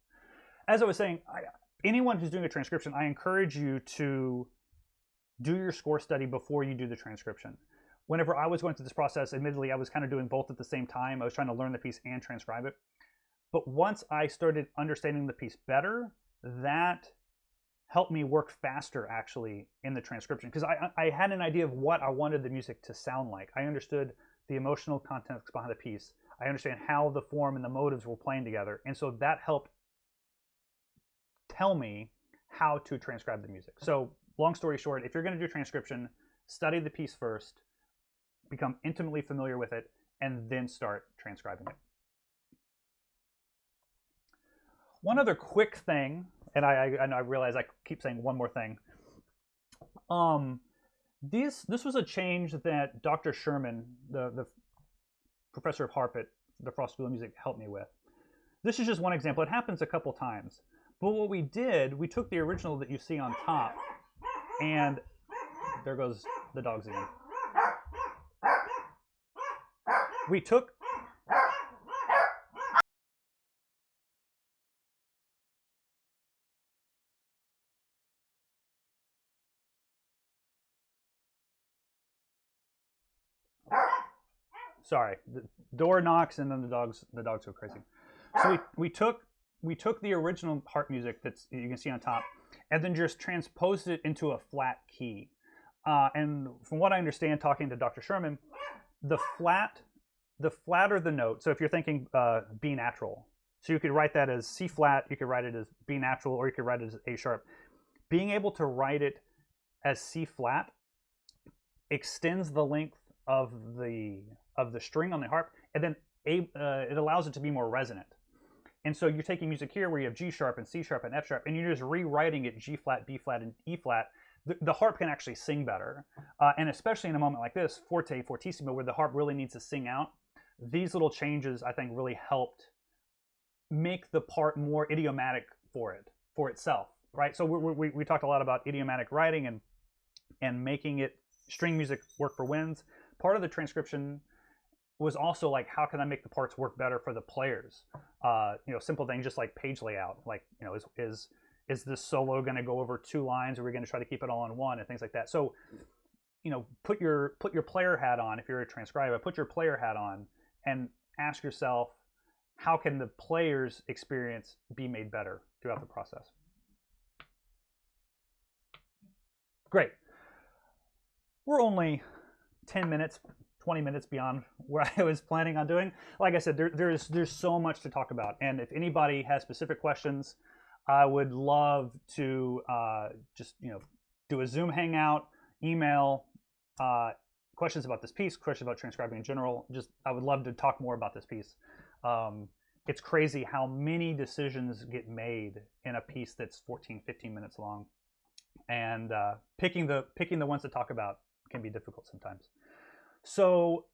S1: As I was saying, anyone who's doing a transcription, I encourage you to do your score study before you do the transcription. Whenever I was going through this process, admittedly, I was kind of doing both at the same time. I was trying to learn the piece and transcribe it. But once I started understanding the piece better, that helped me work faster, actually, in the transcription. Because I had an idea of what I wanted the music to sound like. I understood the emotional context behind the piece. I understand how the form and the motives were playing together. And so that helped tell me how to transcribe the music. So long story short, if you're going to do transcription, study the piece first, become intimately familiar with it, and then start transcribing it. One other quick thing, and I realize I keep saying one more thing. This was a change that Dr. Sherman, the professor of harp at the Frost School of Music, helped me with. This is just one example. It happens a couple times. But what we did, we took the original that you see on top, and there goes the dogs again. We took sorry, the door knocks and then the dogs go crazy. So we took the original harp music that you can see on top, and then just transposed it into a flat key. And from what I understand, talking to Dr. Sherman, the flatter the note. So if you're thinking B natural, so you could write that as C flat, you could write it as B natural, or you could write it as A sharp. Being able to write it as C flat extends the length of the string on the harp, and then it allows it to be more resonant. And so you're taking music here where you have G sharp and C sharp and F sharp, and you're just rewriting it G flat, B flat, and E flat. The harp can actually sing better, and especially in a moment like this, forte, fortissimo, where the harp really needs to sing out. These little changes, I think, really helped make the part more idiomatic for itself, right? So we talked a lot about idiomatic writing and making it string music work for winds. Part of the transcription was also like, how can I make the parts work better for the players? Simple things just like page layout, like, is this solo going to go over 2 lines, or are we going to try to keep it all in one, and things like that. So, put your player hat on. If you're a transcriber, put your player hat on and ask yourself, how can the player's experience be made better throughout the process? Great. We're only 10 minutes 20 minutes beyond where I was planning on doing. Like I said, there's so much to talk about, and if anybody has specific questions, I would love to just do a Zoom hangout, email questions about this piece, questions about transcribing in general. Just I would love to talk more about this piece. It's crazy how many decisions get made in a piece that's 14, 15 minutes long, and picking the ones to talk about can be difficult sometimes. So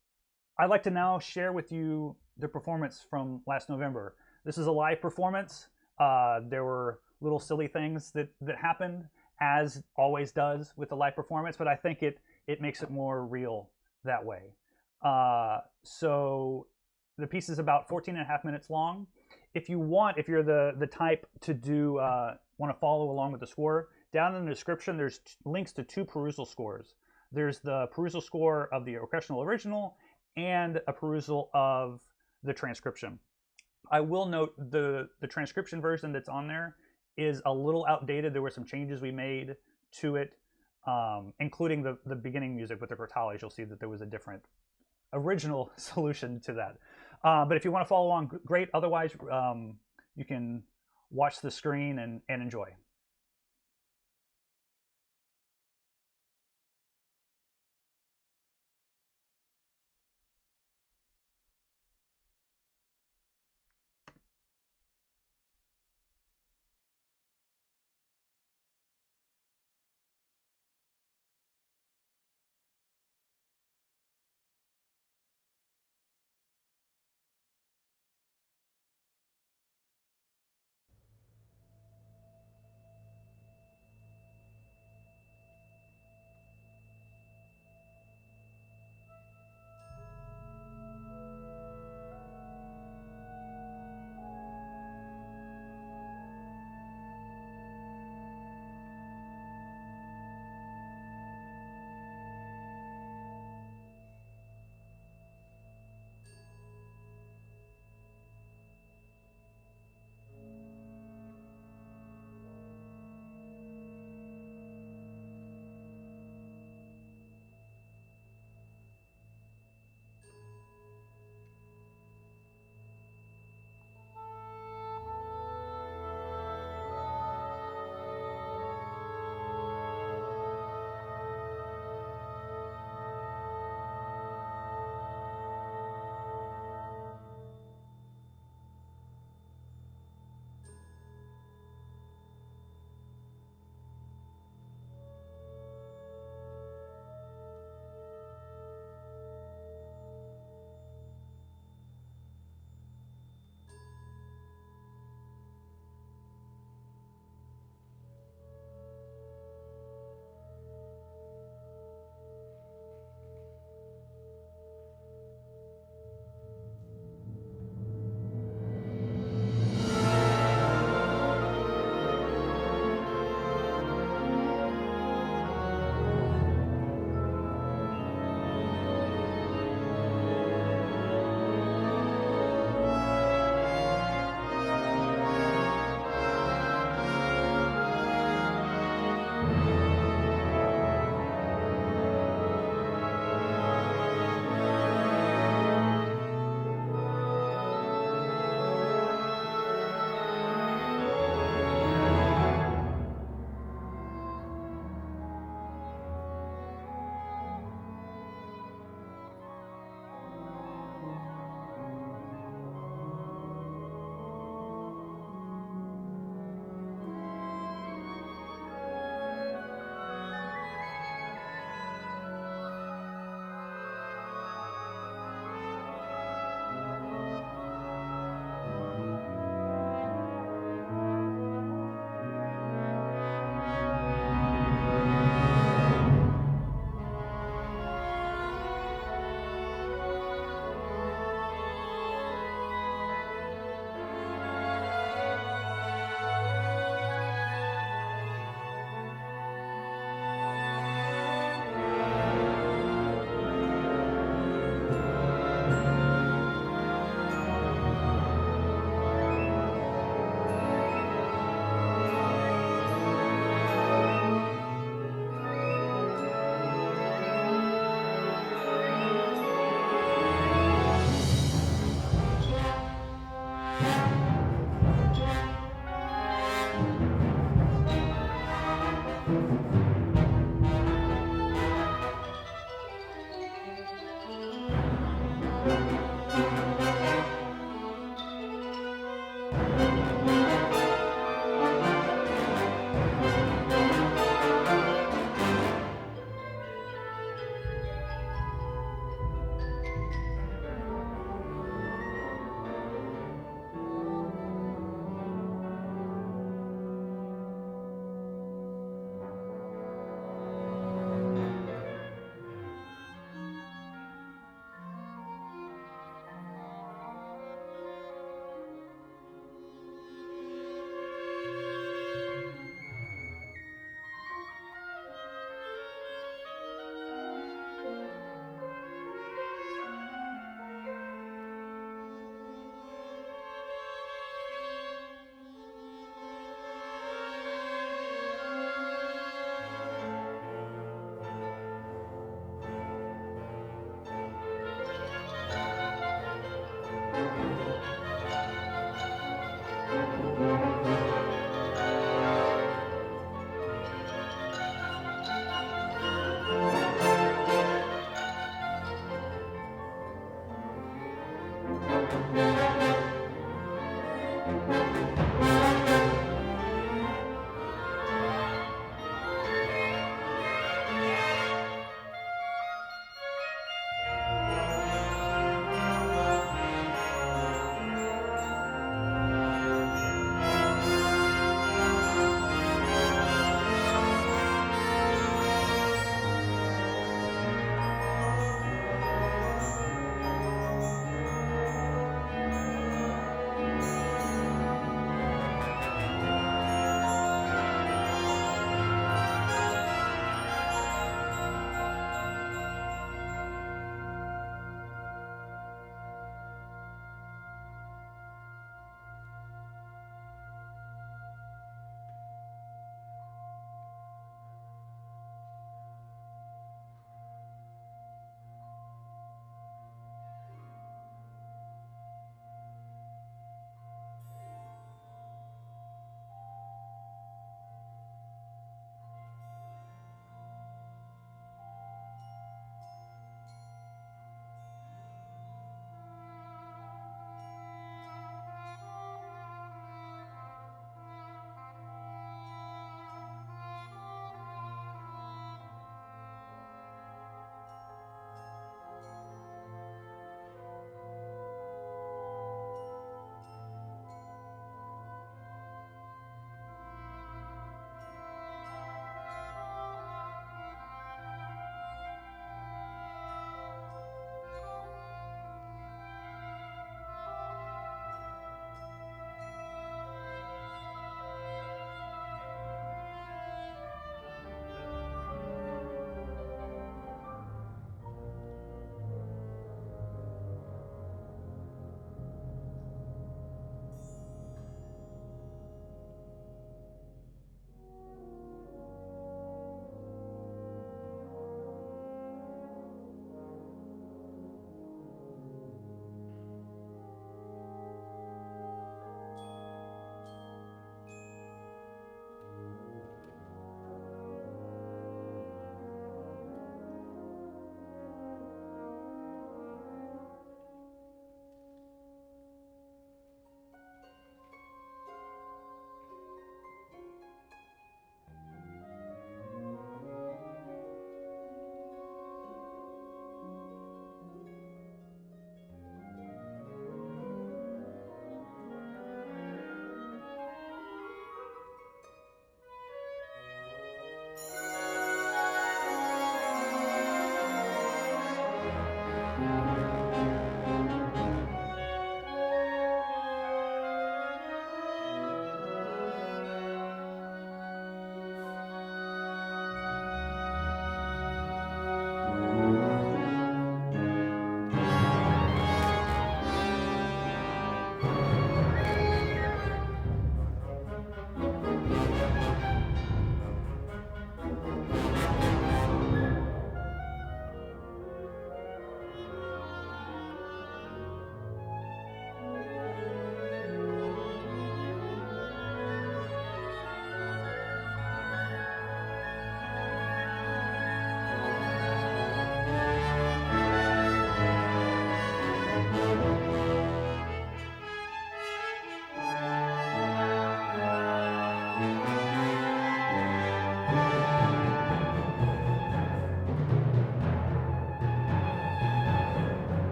S1: I'd like to now share with you the performance from last November. This is a live performance. There were little silly things that happened, as always does with the live performance, but I think it makes it more real that way. So the piece is about 14 and a half minutes long. If you want, if you're the type to do want to follow along with the score, down in the description there's links to 2 perusal scores. There's the perusal score of the orchestral original and a perusal of the transcription. I will note the transcription version that's on there is a little outdated. There were some changes we made to it, including the beginning music with the crotales. You'll see that there was a different original solution to that. But if you want to follow along, great. Otherwise, you can watch the screen and enjoy.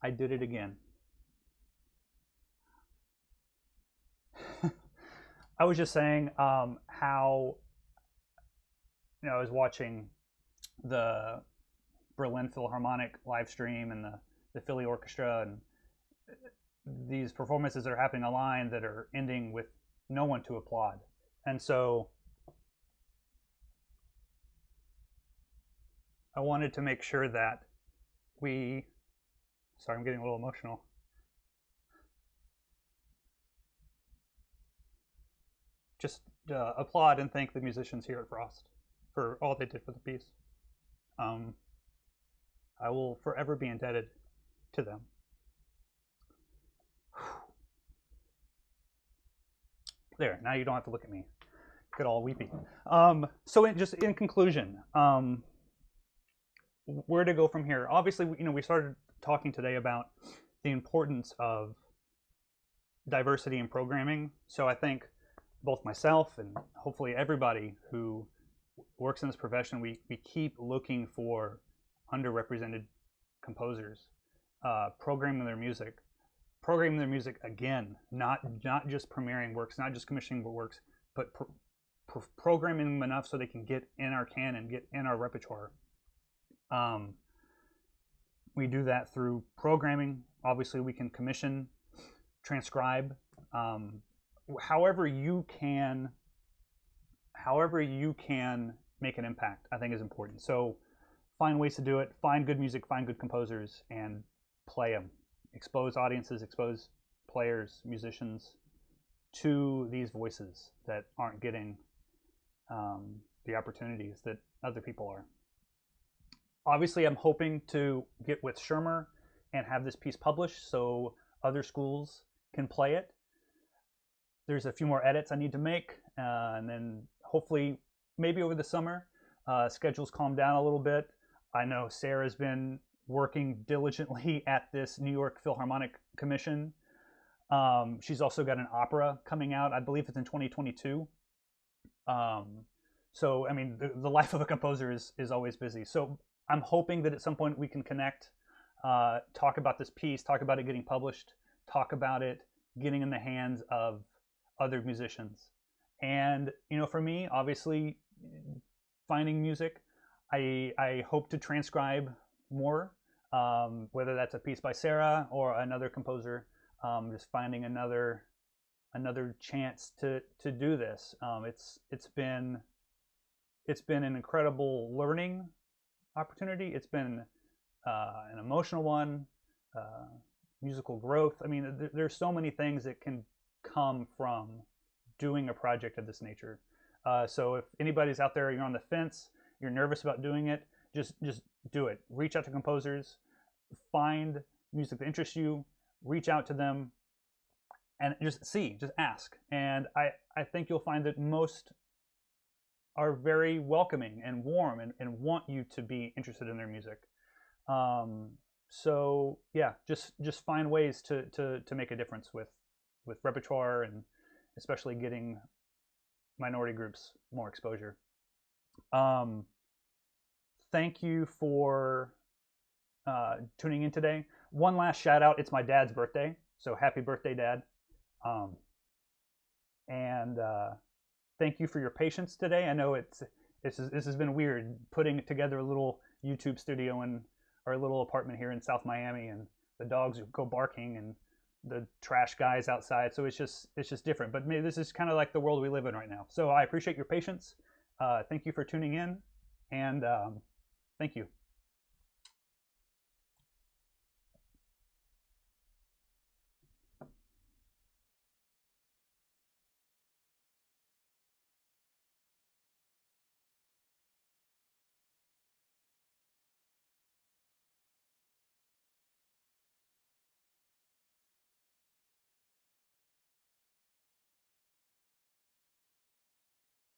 S1: I did it again. I was just saying how, I was watching the Berlin Philharmonic live stream and the Philly Orchestra, and these performances that are happening online that are ending with no one to applaud. And so I wanted to make sure that sorry, I'm getting a little emotional. Just applaud and thank the musicians here at Frost for all they did for the piece. I will forever be indebted to them. There, now you don't have to look at me. Get all weepy. So in conclusion, where to go from here? Obviously, we started talking today about the importance of diversity in programming. So I think both myself and hopefully everybody who works in this profession, we keep looking for underrepresented composers, programming their music again, not just premiering works, not just commissioning works, but programming them enough so they can get in our canon, get in our repertoire. We do that through programming. Obviously, we can commission, transcribe, however you can make an impact, I think is important. So find ways to do it, find good music, find good composers, and play them. Expose audiences, expose players, musicians to these voices that aren't getting the opportunities that other people are. Obviously, I'm hoping to get with Schirmer and have this piece published so other schools can play it. There's a few more edits I need to make, and then hopefully, maybe over the summer, schedules calm down a little bit. I know Sarah's been working diligently at this New York Philharmonic commission. She's also got an opera coming out. I believe it's in 2022. So, I mean, the life of a composer is always busy. So I'm hoping that at some point we can connect, talk about this piece, talk about it getting published, talk about it getting in the hands of other musicians. And, for me, obviously, finding music, I hope to transcribe more, whether that's a piece by Sarah or another composer, just finding another chance to do this. It's been an incredible learning opportunity. It's been an emotional one, musical growth. I mean, there's so many things that can come from doing a project of this nature. So if anybody's out there, you're on the fence, you're nervous about doing it, just do it. Reach out to composers, find music that interests you, reach out to them, and just ask. And I think you'll find that most are very welcoming and warm and want you to be interested in their music. So yeah, just find ways to make a difference with repertoire, and especially getting minority groups more exposure. Thank you for tuning in today. One last shout out, it's my dad's birthday, so happy birthday, Dad. And thank you for your patience today. I know this has been weird, putting together a little YouTube studio in our little apartment here in South Miami, and the dogs go barking and the trash guys outside. So it's just different. But maybe this is kind of like the world we live in right now. So I appreciate your patience. Thank you for tuning in, and thank you.